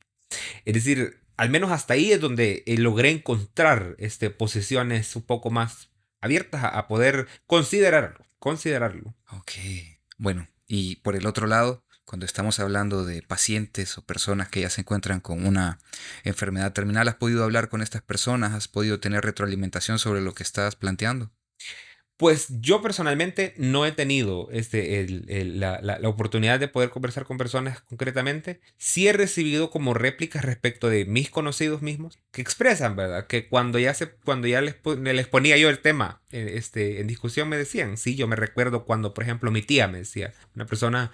Es decir, al menos hasta ahí es donde logré encontrar posiciones un poco más abiertas a poder considerarlo. Ok. Bueno, y por el otro lado, cuando estamos hablando de pacientes o personas que ya se encuentran con una enfermedad terminal, ¿has podido hablar con estas personas? ¿Has podido tener retroalimentación sobre lo que estás planteando? Pues yo personalmente no he tenido la oportunidad de poder conversar con personas concretamente. Sí he recibido como réplicas respecto de mis conocidos mismos que expresan, ¿verdad? Que cuando ya les ponía yo el tema en discusión me decían, sí, yo me recuerdo cuando, por ejemplo, mi tía me decía, una persona,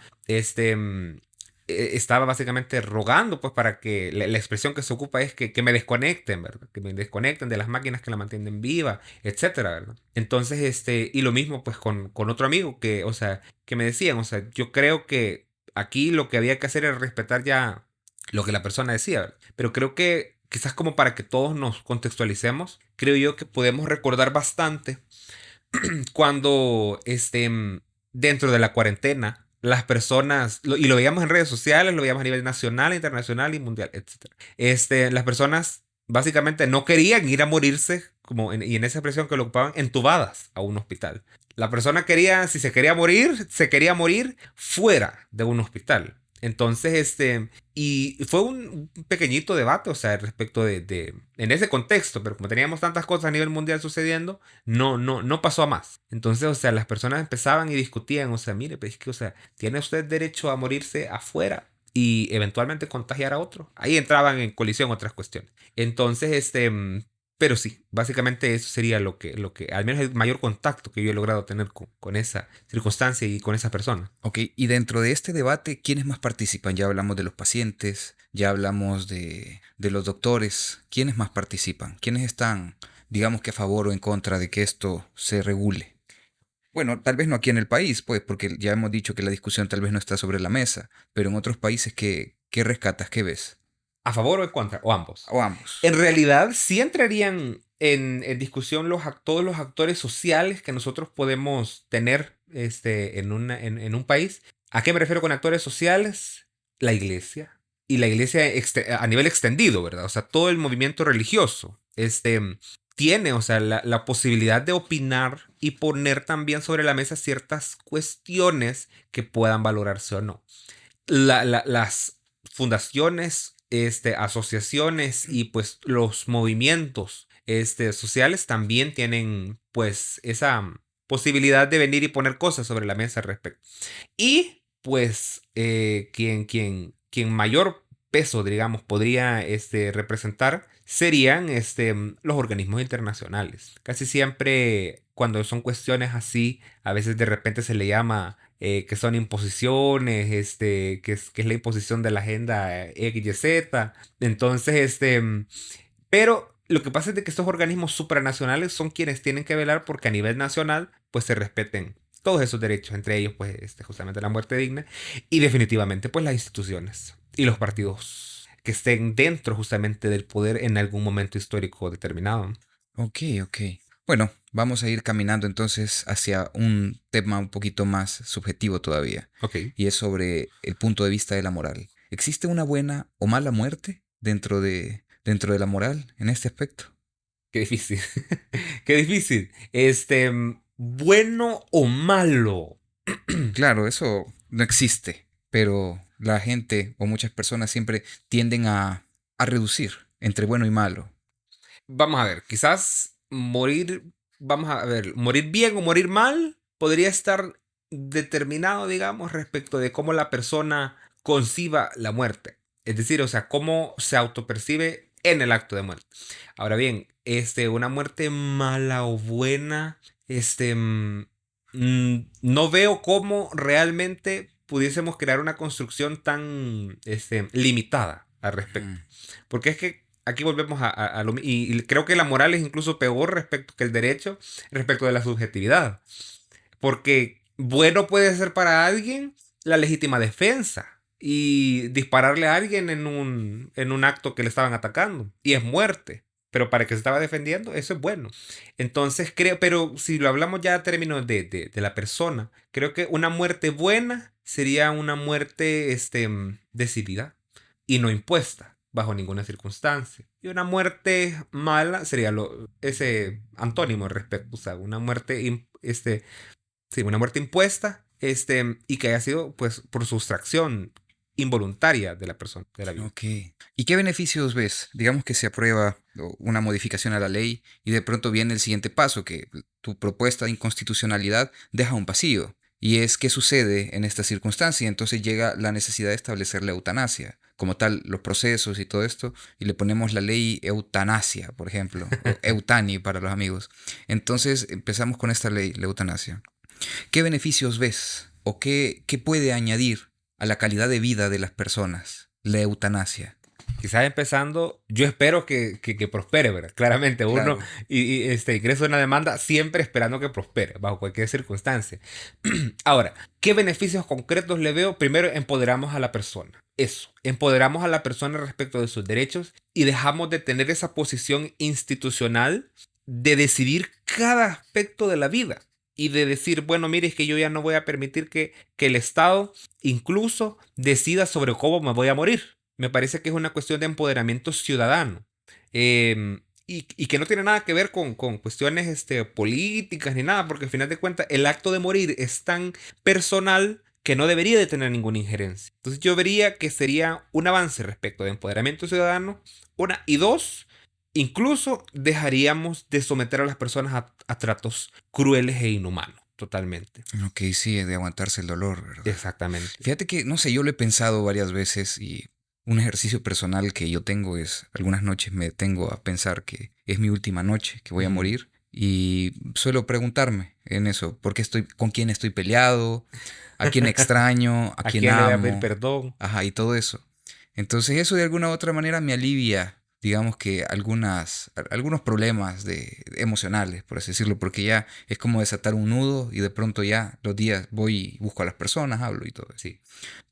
estaba básicamente rogando pues para que la expresión que se ocupa es que me desconecten, ¿verdad? Que me desconecten de las máquinas que la mantienen viva, etcétera, ¿verdad? Entonces, y lo mismo pues con otro amigo que, o sea, que me decían, o sea, yo creo que aquí lo que había que hacer era respetar ya lo que la persona decía, ¿verdad? Pero creo que quizás como para que todos nos contextualicemos, creo yo que podemos recordar bastante cuando dentro de la cuarentena, las personas, y lo veíamos en redes sociales, lo veíamos a nivel nacional, internacional y mundial, etcétera. Las personas básicamente no querían ir a morirse, y en esa expresión que lo ocupaban, entubadas a un hospital. La persona quería, si se quería morir fuera de un hospital. Entonces, y fue un pequeñito debate, o sea, respecto en ese contexto, pero como teníamos tantas cosas a nivel mundial sucediendo, no pasó a más. Entonces, o sea, las personas empezaban y discutían, o sea, mire, pues es que, o sea, ¿tiene usted derecho a morirse afuera y eventualmente contagiar a otro? Ahí entraban en colisión otras cuestiones. Entonces, pero sí, básicamente eso sería al menos el mayor contacto que yo he logrado tener con esa circunstancia y con esa persona. Ok, y dentro de este debate, ¿quiénes más participan? Ya hablamos de los pacientes, ya hablamos de los doctores. ¿Quiénes más participan? ¿Quiénes están, digamos que a favor o en contra de que esto se regule? Bueno, tal vez no aquí en el país, pues, porque ya hemos dicho que la discusión tal vez no está sobre la mesa, pero en otros países, ¿qué rescatas? ¿Qué ves? ¿A favor o en contra? O ambos. O ambos. En realidad, sí entrarían en discusión todos los actores sociales que nosotros podemos tener en un país. ¿A qué me refiero con actores sociales? La iglesia. Y la iglesia a nivel extendido, ¿verdad? O sea, todo el movimiento religioso. Tiene, o sea, la posibilidad de opinar y poner también sobre la mesa ciertas cuestiones que puedan valorarse o no. Las fundaciones, asociaciones y pues los movimientos sociales también tienen pues esa posibilidad de venir y poner cosas sobre la mesa al respecto. Y pues quien mayor peso, digamos, podría representar serían los organismos internacionales. Casi siempre cuando son cuestiones así, a veces de repente se le llama que son imposiciones, que es la imposición de la agenda X, Y, Z. Entonces, pero lo que pasa es de que estos organismos supranacionales son quienes tienen que velar porque a nivel nacional pues se respeten todos esos derechos, entre ellos pues justamente la muerte digna y definitivamente pues las instituciones y los partidos que estén dentro justamente del poder en algún momento histórico determinado. Ok, ok. Bueno, vamos a ir caminando entonces hacia un tema un poquito más subjetivo todavía, Ok. y es sobre el punto de vista de la moral. ¿Existe una buena o mala muerte dentro de la moral en este aspecto? Qué difícil. Qué difícil. Bueno o malo. Claro, eso no existe, pero la gente o muchas personas siempre tienden a reducir entre bueno y malo. Vamos a ver, quizás vamos a ver, morir bien o morir mal podría estar determinado, digamos, respecto de cómo la persona conciba la muerte. Es decir, o sea, cómo se autopercibe en el acto de muerte. Ahora bien, una muerte mala o buena, no veo cómo realmente pudiésemos crear una construcción tan, limitada al respecto. Mm. Porque es que aquí volvemos a lo y creo que la moral es incluso peor respecto que el derecho, respecto de la subjetividad. Porque bueno puede ser para alguien la legítima defensa y dispararle a alguien en un acto que le estaban atacando. Y es muerte. Pero para que se estaba defendiendo, eso es bueno. Entonces creo, pero si lo hablamos ya a términos de la persona, creo que una muerte buena sería una muerte decidida y no impuesta bajo ninguna circunstancia. Y una muerte mala sería ese antónimo al respecto, o sea, una muerte, sí, una muerte impuesta, y que haya sido, pues, por sustracción involuntaria de la persona, de la vida. Ok. ¿Y qué beneficios ves? Digamos que se aprueba una modificación a la ley y de pronto viene el siguiente paso, que tu propuesta de inconstitucionalidad deja un vacío. Y es qué sucede en esta circunstancia. Entonces llega la necesidad de establecer la eutanasia, como tal, los procesos y todo esto, y le ponemos la ley eutanasia, por ejemplo, o eutani para los amigos. Entonces empezamos con esta ley, la eutanasia. ¿Qué beneficios ves o qué puede añadir a la calidad de vida de las personas la eutanasia? Quizás empezando, yo espero que prospere, ¿verdad? Claramente, uno Claro. ingresa una demanda siempre esperando que prospere, bajo cualquier circunstancia. Ahora, ¿qué beneficios concretos le veo? Primero, empoderamos a la persona. Eso, empoderamos a la persona respecto de sus derechos y dejamos de tener esa posición institucional de decidir cada aspecto de la vida. Y de decir, bueno, mire, es que yo ya no voy a permitir que el Estado incluso decida sobre cómo me voy a morir. Me parece que es una cuestión de empoderamiento ciudadano. Y que no tiene nada que ver con cuestiones políticas ni nada, porque al final de cuentas el acto de morir es tan personal que no debería de tener ninguna injerencia. Entonces yo vería que sería un avance respecto de empoderamiento ciudadano, una, y dos, incluso dejaríamos de someter a las personas a tratos crueles e inhumanos, totalmente. Ok, sí, de aguantarse el dolor, ¿verdad? Exactamente. Fíjate que, no sé, yo lo he pensado varias veces y un ejercicio personal que yo tengo es, algunas noches me detengo a pensar que es mi última noche, que voy a morir. Y suelo preguntarme en eso, con quién estoy peleado, a quién extraño, a ¿A quién quién le voy a pedir amo, perdón? ajá, y todo eso. Entonces eso de alguna u otra manera me alivia, digamos que algunos problemas emocionales, por así decirlo, porque ya es como desatar un nudo y de pronto ya los días voy y busco a las personas, hablo y todo eso. Sí.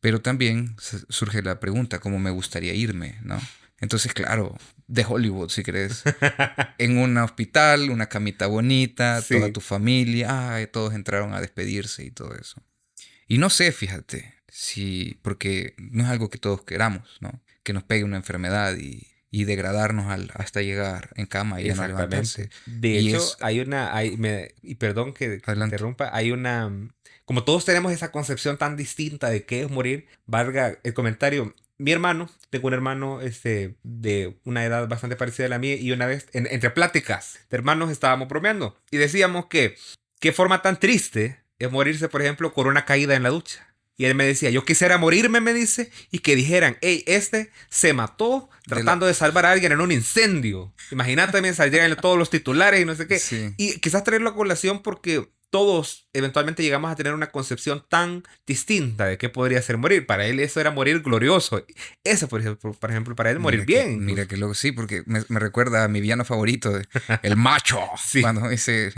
Pero también surge la pregunta, ¿cómo me gustaría irme, no? Entonces, claro, de Hollywood, si crees, en un hospital, una camita bonita, toda Sí. tu familia, ay, todos entraron a despedirse y todo eso. Y no sé, fíjate, porque no es algo que todos queramos, ¿no? Que nos pegue una enfermedad y degradarnos hasta llegar en cama y ya no levantarse. Exactamente. De Y hecho, es, y perdón que te adelante. interrumpa, como todos tenemos esa concepción tan distinta de qué es morir, valga el comentario. Mi hermano, tengo un hermano de una edad bastante parecida a la mía y una vez, entre pláticas de hermanos, estábamos bromeando y decíamos que qué forma tan triste es morirse, por ejemplo, con una caída en la ducha. Y él me decía, yo quisiera morirme, me dice, y que dijeran, hey, este se mató tratando de salvar a alguien en un incendio. Imagínate, me salieran todos los titulares y no sé qué. Sí. Y quizás traerlo a colación porque todos eventualmente llegamos a tener una concepción tan distinta de qué podría ser morir. Para él eso era morir glorioso. Eso, por ejemplo, para él morir bien. Mira que luego sí, porque me recuerda a mi villano favorito, el macho. Sí. Cuando dice,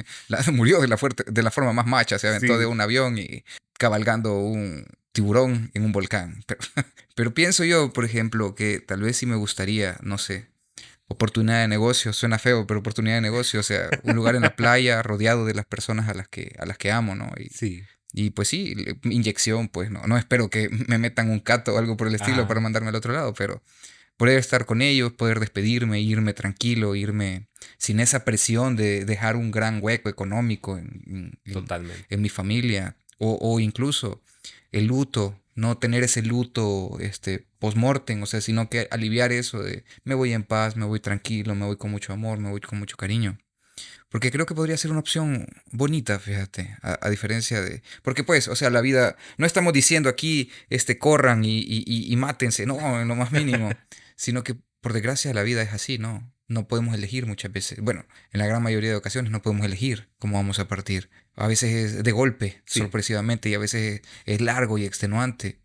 murió de la forma más macha, se aventó Sí. de un avión y cabalgando un tiburón en un volcán. Pero pienso yo, por ejemplo, que tal vez sí me gustaría, no sé, oportunidad de negocio, suena feo, pero oportunidad de negocio, o sea, un lugar en la playa rodeado de las personas a las que amo, ¿no? Sí. Y pues sí, inyección, pues no espero que me metan un cato o algo por el estilo para mandarme al otro lado, pero poder estar con ellos, poder despedirme, irme tranquilo, irme sin esa presión de dejar un gran hueco económico Totalmente. en mi familia, o incluso el luto, no tener ese luto post-mortem, o sea, sino que aliviar eso de me voy en paz, me voy tranquilo, me voy con mucho amor, me voy con mucho cariño. Porque creo que podría ser una opción bonita, fíjate, a diferencia de... Porque pues, o sea, la vida... No estamos diciendo aquí, corran y mátense, no, en lo más mínimo. Sino que, por desgracia, la vida es así, ¿no? No podemos elegir muchas veces. Bueno, en la gran mayoría de ocasiones no podemos elegir cómo vamos a partir. A veces es de golpe, Sí. sorpresivamente, y a veces es largo y extenuante.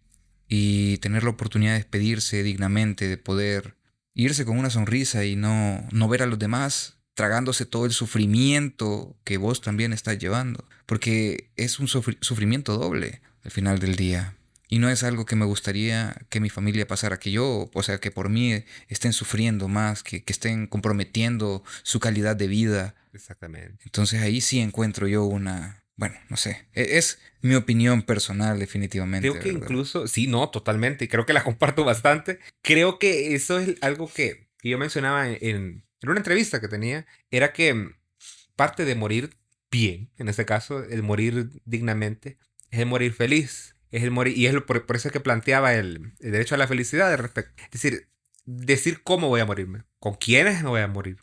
Y tener la oportunidad de despedirse dignamente, de poder irse con una sonrisa y no ver a los demás tragándose todo el sufrimiento que vos también estás llevando. Porque es un sufrimiento doble al final del día. Y no es algo que me gustaría que mi familia pasara, que yo, o sea, que por mí estén sufriendo más, que estén comprometiendo su calidad de vida. Exactamente. Entonces ahí sí encuentro yo bueno, no sé, es mi opinión personal definitivamente. Creo que ¿verdad? incluso, sí, no, totalmente, y creo que la comparto bastante. Creo que eso es algo que yo mencionaba en una entrevista que tenía, era que parte de morir bien, en este caso, el morir dignamente, es el morir feliz, es el morir, y es por eso es que planteaba el derecho a la felicidad de respecto. Es decir cómo voy a morirme, con quiénes me voy a morir,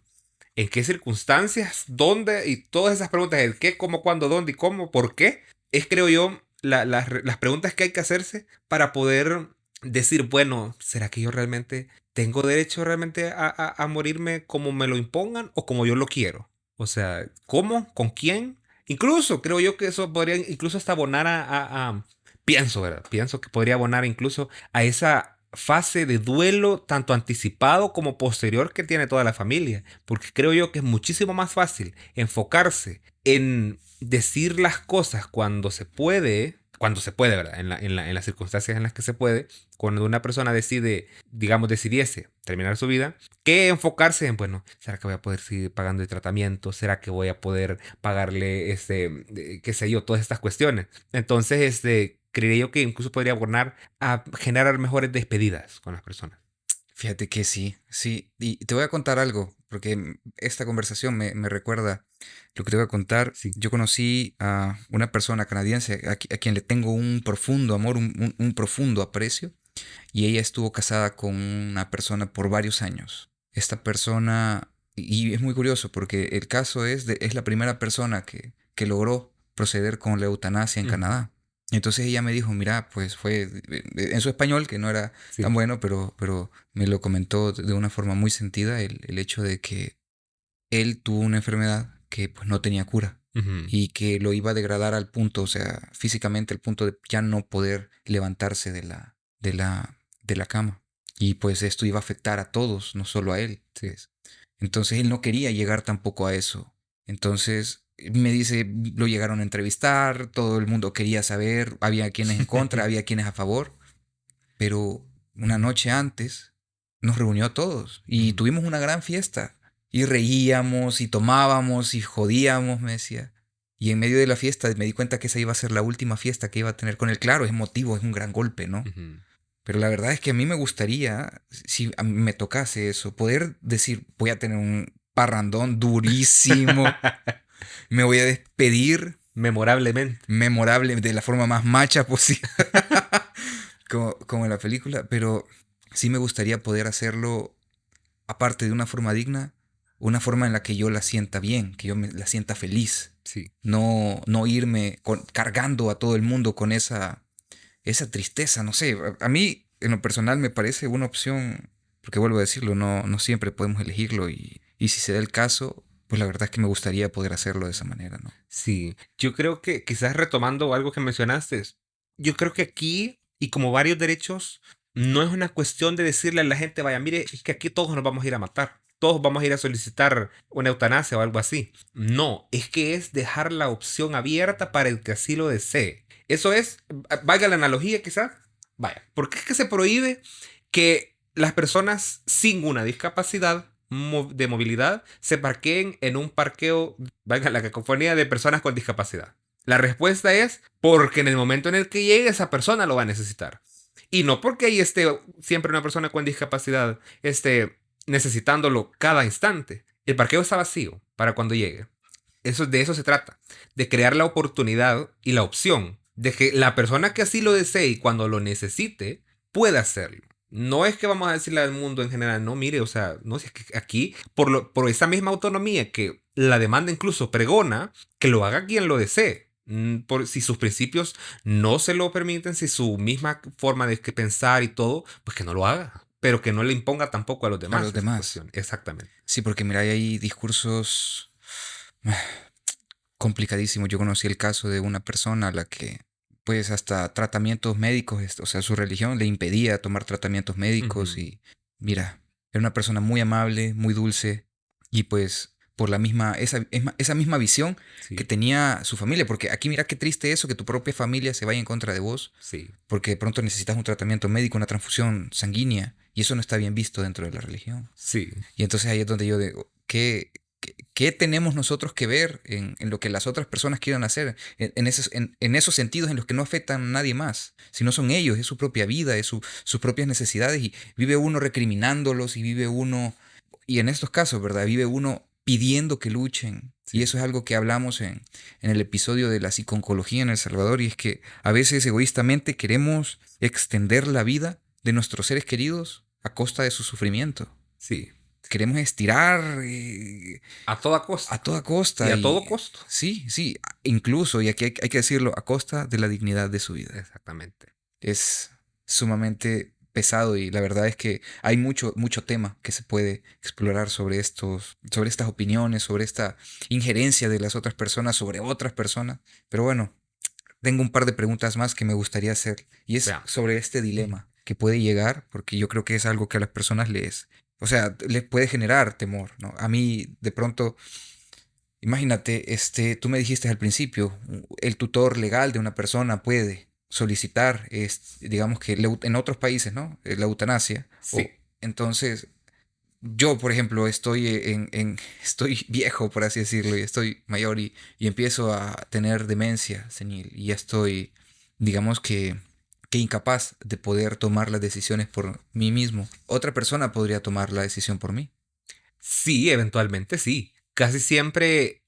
en qué circunstancias, dónde, y todas esas preguntas, el qué, cómo, cuándo, dónde y cómo, por qué, es creo yo las preguntas que hay que hacerse para poder decir, bueno, ¿será que yo realmente tengo derecho realmente a morirme como me lo impongan o como yo lo quiero? O sea, ¿cómo? ¿Con quién? Incluso creo yo que eso podría incluso hasta abonar pienso, ¿verdad? Pienso que podría abonar incluso a esa fase de duelo tanto anticipado como posterior que tiene toda la familia. Porque creo yo que es muchísimo más fácil enfocarse en decir las cosas cuando se puede, ¿verdad? En las circunstancias en las que se puede, cuando una persona decide, digamos, decidiese terminar su vida, que enfocarse en, bueno, ¿será que voy a poder seguir pagando el tratamiento? ¿Será que voy a poder pagarle, qué sé yo, todas estas cuestiones? Entonces, creería yo que incluso podría abonar a generar mejores despedidas con las personas. Fíjate que sí. Y te voy a contar algo, porque esta conversación me recuerda lo que te voy a contar. Sí. Yo conocí a una persona canadiense a quien le tengo un profundo amor, un profundo aprecio, y ella estuvo casada con una persona por varios años. Esta persona, y es muy curioso porque el caso es la primera persona que logró proceder con la eutanasia en Canadá. Entonces ella me dijo, mira, pues fue en su español, que no era tan bueno, pero me lo comentó de una forma muy sentida, el hecho de que él tuvo una enfermedad que pues no tenía cura y que lo iba a degradar al punto, o sea, físicamente al punto de ya no poder levantarse de la cama. Y pues esto iba a afectar a todos, no solo a él. ¿Sabes? Entonces él no quería llegar tampoco a eso. Entonces me dice, lo llegaron a entrevistar, todo el mundo quería saber, había quienes en contra, había quienes a favor, pero una noche antes nos reunió a todos y tuvimos una gran fiesta y reíamos y tomábamos y jodíamos, me decía. Y en medio de la fiesta me di cuenta que esa iba a ser la última fiesta que iba a tener con él. Claro, es emotivo, es un gran golpe, ¿no? Pero la verdad es que a mí me gustaría, si a mí me tocase eso, poder decir, voy a tener un parrandón durísimo. Me voy a despedir Memorablemente. memorable de la forma más macha posible. como en la película. Pero sí me gustaría poder hacerlo, aparte de una forma digna, una forma en la que yo la sienta bien, que yo la sienta feliz. Sí. No irme cargando a todo el mundo con esa esa tristeza, no sé, a mí en lo personal me parece una opción, porque vuelvo a decirlo, no siempre podemos elegirlo y si se da el caso, pues la verdad es que me gustaría poder hacerlo de esa manera, ¿no? Sí, yo creo que quizás retomando algo que mencionaste, yo creo que aquí, y como varios derechos, no es una cuestión de decirle a la gente, vaya, mire, es que aquí todos nos vamos a ir a matar, todos vamos a ir a solicitar una eutanasia o algo así. No, es que es dejar la opción abierta para el que así lo desee. Eso es, valga la analogía quizás, vaya, ¿por qué es que se prohíbe que las personas sin una discapacidad de movilidad se parqueen en un parqueo, valga la cacofonía, de personas con discapacidad? La respuesta es porque en el momento en el que llegue esa persona lo va a necesitar. Y no porque ahí esté siempre una persona con discapacidad necesitándolo cada instante. El parqueo está vacío para cuando llegue. De eso se trata. De crear la oportunidad y la opción de que la persona que así lo desee y cuando lo necesite pueda hacerlo. No es que vamos a decirle al mundo en general, no, mire, o sea, no, si es que aquí, por esa misma autonomía que la demanda incluso pregona, que lo haga quien lo desee. Si sus principios no se lo permiten, si su misma forma de pensar y todo, pues que no lo haga. Pero que no le imponga tampoco a los A demás los esa demás. cuestión. Exactamente. Sí, porque mira, hay discursos complicadísimos. Yo conocí el caso de una persona a la que, pues, hasta tratamientos médicos, o sea, su religión le impedía tomar tratamientos médicos Ujú. y, mira, era una persona muy amable, muy dulce y pues por la misma, esa misma visión que Sí, tenía su familia, porque aquí mira qué triste eso, que tu propia familia se vaya en contra de vos, sí, porque de pronto necesitas un tratamiento médico, una transfusión sanguínea, y eso no está bien visto dentro de la religión. sí, Y entonces ahí es donde yo digo, ¿qué tenemos nosotros que ver en lo que las otras personas quieran hacer? En esos sentidos en los que no afectan a nadie más, si no son ellos, es su propia vida, sus propias necesidades, y vive uno recriminándolos, y vive uno, y en estos casos, ¿verdad? Vive uno pidiendo que luchen. Y sí. eso es algo que hablamos en el episodio de la psiconcología en El Salvador, y es que a veces egoístamente queremos extender la vida de nuestros seres queridos a costa de su sufrimiento. Sí, Queremos estirar a toda a costa toda y costa a todo y costo. sí, sí, incluso, y aquí hay que decirlo, a costa de la dignidad de su vida. Exactamente. Es sumamente pesado y la verdad es que hay mucho tema que se puede explorar sobre estas opiniones, sobre esta injerencia de las otras personas sobre otras personas. Pero bueno, tengo un par de preguntas más que me gustaría hacer y es Veamos. sobre este dilema que puede llegar, porque yo creo que es algo que a las personas o sea, les puede generar temor, ¿no? A mí de pronto, imagínate, tú me dijiste al principio, el tutor legal de una persona puede solicitar, digamos que en otros países, ¿no? La eutanasia. Sí, O entonces, yo, por ejemplo, estoy viejo, por así decirlo, y estoy mayor y empiezo a tener demencia senil y ya estoy, digamos que incapaz de poder tomar las decisiones por mí mismo. Otra persona podría tomar la decisión por mí. sí, eventualmente sí. Casi siempre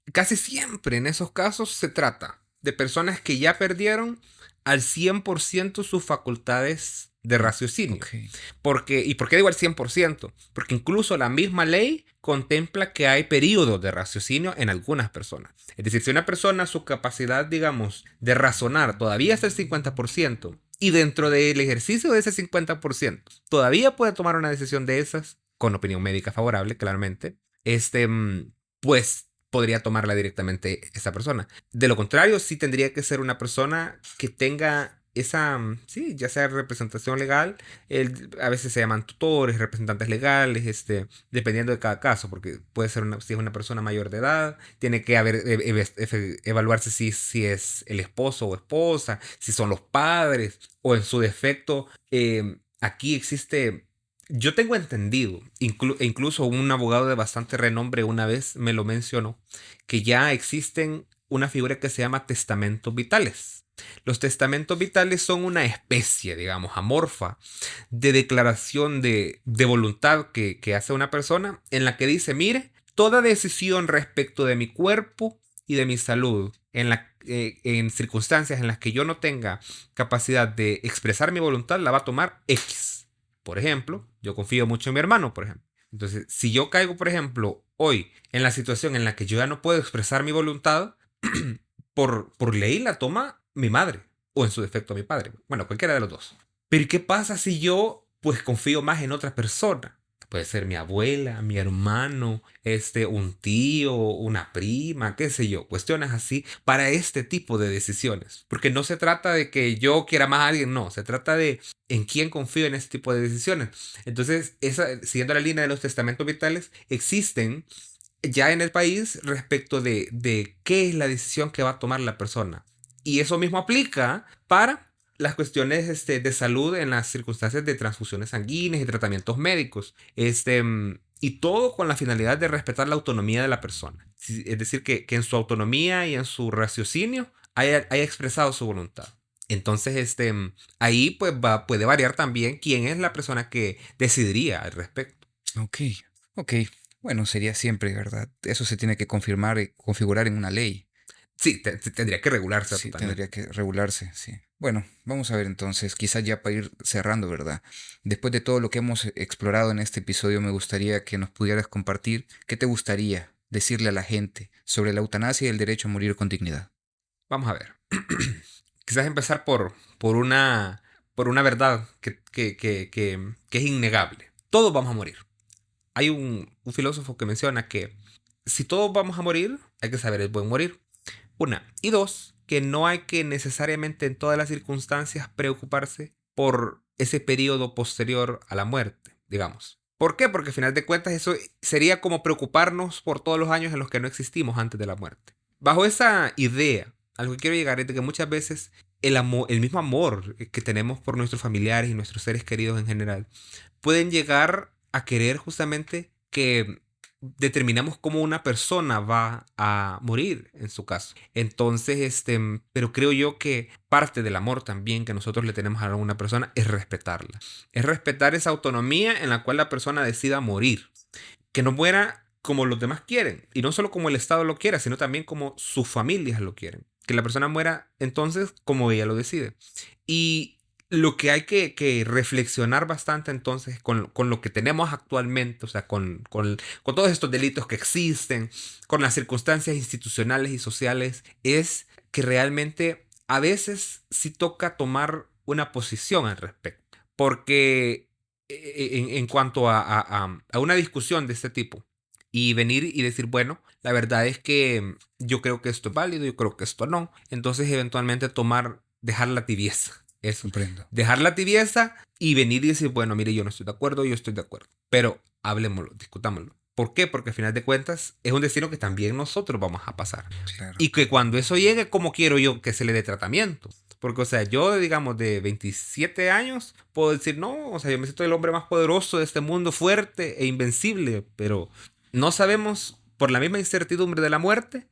en esos casos se trata de personas que ya perdieron al 100% sus facultades de raciocinio. Ok, ¿Y por qué digo al 100%? Porque incluso la misma ley contempla que hay periodos de raciocinio en algunas personas. Es decir, si una persona, su capacidad, digamos, de razonar todavía es el 50%, y dentro del ejercicio de ese 50%, todavía puede tomar una decisión de esas, con opinión médica favorable, claramente, pues podría tomarla directamente esa persona. De lo contrario, sí tendría que ser una persona que tenga esa, sí, ya sea representación legal, a veces se llaman tutores, representantes legales, dependiendo de cada caso, porque puede ser si es una persona mayor de edad, tiene que evaluarse si es el esposo o esposa, si son los padres, o en su defecto, aquí existe. Yo tengo entendido, incluso un abogado de bastante renombre una vez me lo mencionó, que ya existen una figura que se llama testamentos vitales. Los testamentos vitales son una especie, digamos, amorfa de declaración de voluntad que hace una persona en la que dice, mire, toda decisión respecto de mi cuerpo y de mi salud en circunstancias en las que yo no tenga capacidad de expresar mi voluntad la va a tomar X. Por ejemplo, yo confío mucho en mi hermano, por ejemplo. Entonces, si yo caigo, por ejemplo, hoy en la situación en la que yo ya no puedo expresar mi voluntad, por ley la toma mi madre o en su defecto a mi padre. Bueno, cualquiera de los dos. Pero ¿y qué pasa si yo pues confío más en otra persona? Puede ser mi abuela, mi hermano, un tío, una prima, qué sé yo, cuestiones así para este tipo de decisiones. Porque no se trata de que yo quiera más a alguien, no, se trata de en quién confío en este tipo de decisiones. Entonces, siguiendo la línea de los testamentos vitales, existen ya en el país respecto de qué es la decisión que va a tomar la persona. Y eso mismo aplica para las cuestiones de salud en las circunstancias de transfusiones sanguíneas y tratamientos médicos. Y todo con la finalidad de respetar la autonomía de la persona. Es decir, que en su autonomía y en su raciocinio haya expresado su voluntad. Entonces, ahí pues puede variar también quién es la persona que decidiría al respecto. Ok, ok. Bueno, sería siempre, ¿verdad? Eso se tiene que confirmar y configurar en una ley. Sí, tendría que regularse Sí, totalmente. tendría que regularse, sí. Bueno, vamos a ver entonces, quizás ya para ir cerrando, ¿verdad? Después de todo lo que hemos explorado en este episodio, me gustaría que nos pudieras compartir qué te gustaría decirle a la gente sobre la eutanasia y el derecho a morir con dignidad. Vamos a ver. Quizás empezar por una verdad que es innegable. Todos vamos a morir. Hay un filósofo que menciona que si todos vamos a morir, hay que saber el buen morir. Una. Y dos, que no hay que necesariamente en todas las circunstancias preocuparse por ese periodo posterior a la muerte, digamos. ¿Por qué? Porque al final de cuentas eso sería como preocuparnos por todos los años en los que no existimos antes de la muerte. Bajo esa idea, a lo que quiero llegar es de que muchas veces el mismo amor que tenemos por nuestros familiares y nuestros seres queridos en general, pueden llegar a querer justamente que determinamos cómo una persona va a morir en su caso. Entonces, pero creo yo que parte del amor también que nosotros le tenemos a una persona es respetarla. Es respetar esa autonomía en la cual la persona decida morir. Que no muera como los demás quieren. Y no solo como el Estado lo quiera, sino también como sus familias lo quieren. Que la persona muera entonces como ella lo decide. Y lo que hay que reflexionar bastante entonces con lo que tenemos actualmente, o sea, con todos estos delitos que existen, con las circunstancias institucionales y sociales, es que realmente a veces sí toca tomar una posición al respecto. Porque en cuanto a una discusión de este tipo, y venir y decir, bueno, la verdad es que yo creo que esto es válido, yo creo que esto no. Entonces, eventualmente dejar la tibieza. Eso. Comprendo. Dejar la tibieza y venir y decir, bueno, mire, yo no estoy de acuerdo, yo estoy de acuerdo. Pero hablemoslo, discutámoslo. ¿Por qué? Porque al final de cuentas es un destino que también nosotros vamos a pasar. Claro. Y que cuando eso llegue, ¿cómo quiero yo que se le dé tratamiento? Porque, o sea, yo, digamos, de 27 años, puedo decir, no, o sea, yo me siento el hombre más poderoso de este mundo, fuerte e invencible, pero no sabemos, por la misma incertidumbre de la muerte,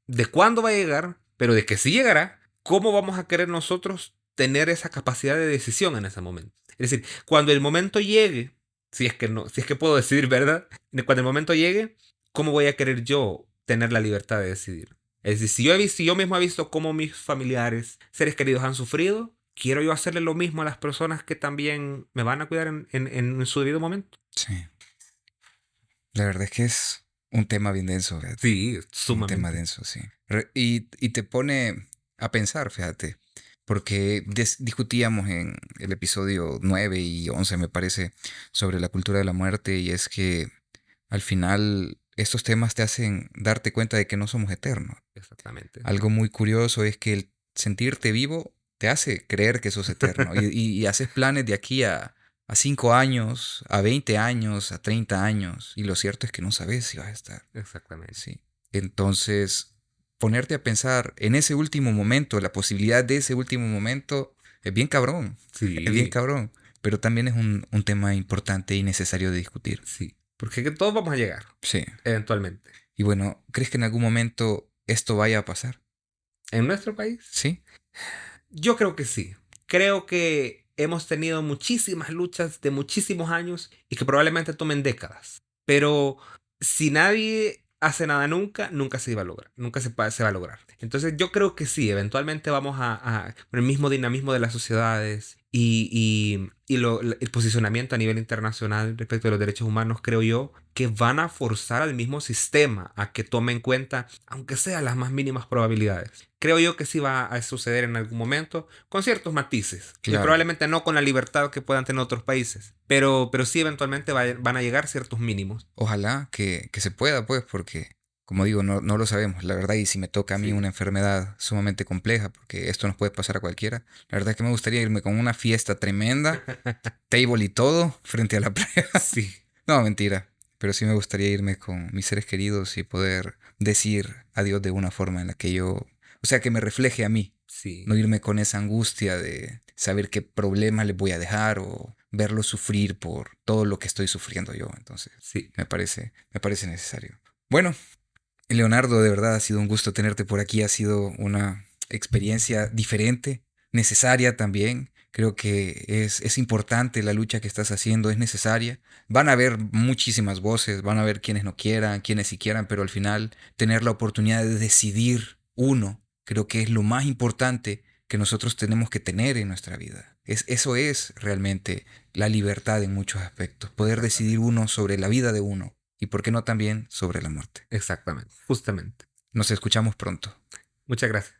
de cuándo va a llegar, pero de que sí llegará, cómo vamos a querer nosotros tener esa capacidad de decisión en ese momento. Es decir, cuando el momento llegue, si es que puedo decidir, ¿verdad? Cuando el momento llegue, ¿cómo voy a querer yo tener la libertad de decidir? Es decir, si yo mismo he visto cómo mis familiares, seres queridos han sufrido, quiero yo hacerle lo mismo a las personas que también me van a cuidar en su debido momento. Sí. La verdad es que es un tema bien denso, fíjate. Sí, Un sumamente. tema denso, sí. Y te pone a pensar, fíjate, porque discutíamos en el episodio 9 y 11, me parece, sobre la cultura de la muerte, y es que al final estos temas te hacen darte cuenta de que no somos eternos. Exactamente. Algo muy curioso es que el sentirte vivo te hace creer que sos eterno y haces planes de aquí a 5 años, a 20 años, a 30 años, y lo cierto es que no sabes si vas a estar. Exactamente. Sí. Entonces, ponerte a pensar en ese último momento, la posibilidad de ese último momento, es bien cabrón. Sí. Es bien cabrón. Pero también es un tema importante y necesario de discutir. Sí. Porque que todos vamos a llegar, Sí. eventualmente. Y bueno, ¿crees que en algún momento esto vaya a pasar? ¿En nuestro país? Sí. Yo creo que sí. Creo que hemos tenido muchísimas luchas de muchísimos años y que probablemente tomen décadas. Pero si nadie hace nada nunca, nunca se va a lograr. Nunca se va a lograr. Entonces yo creo que sí, eventualmente vamos con el mismo dinamismo de las sociedades el posicionamiento a nivel internacional respecto a los derechos humanos, creo yo, que van a forzar al mismo sistema a que tome en cuenta, aunque sea las más mínimas probabilidades. Creo yo que sí va a suceder en algún momento, con ciertos matices, y Claro. probablemente no con la libertad que puedan tener otros países, pero sí eventualmente van a llegar ciertos mínimos. Ojalá que se pueda, pues, porque, como digo, no lo sabemos, la verdad, y si me toca a mí Sí. una enfermedad sumamente compleja, porque esto nos puede pasar a cualquiera, la verdad es que me gustaría irme con una fiesta tremenda, table y todo, frente a la playa. Sí, No, mentira, pero sí me gustaría irme con mis seres queridos y poder decir adiós de una forma en la que yo, o sea, que me refleje a mí, sí, no irme con esa angustia de saber qué problemas les voy a dejar o verlos sufrir por todo lo que estoy sufriendo yo. Entonces, sí. me parece necesario. Bueno, Leonardo, de verdad ha sido un gusto tenerte por aquí, ha sido una experiencia diferente, necesaria también. Creo que es importante la lucha que estás haciendo, es necesaria. Van a haber muchísimas voces, van a haber quienes no quieran, quienes sí quieran, pero al final tener la oportunidad de decidir uno, creo que es lo más importante que nosotros tenemos que tener en nuestra vida. Eso es realmente la libertad en muchos aspectos, poder decidir uno sobre la vida de uno y por qué no también sobre la muerte. Exactamente, justamente. Nos escuchamos pronto. Muchas gracias.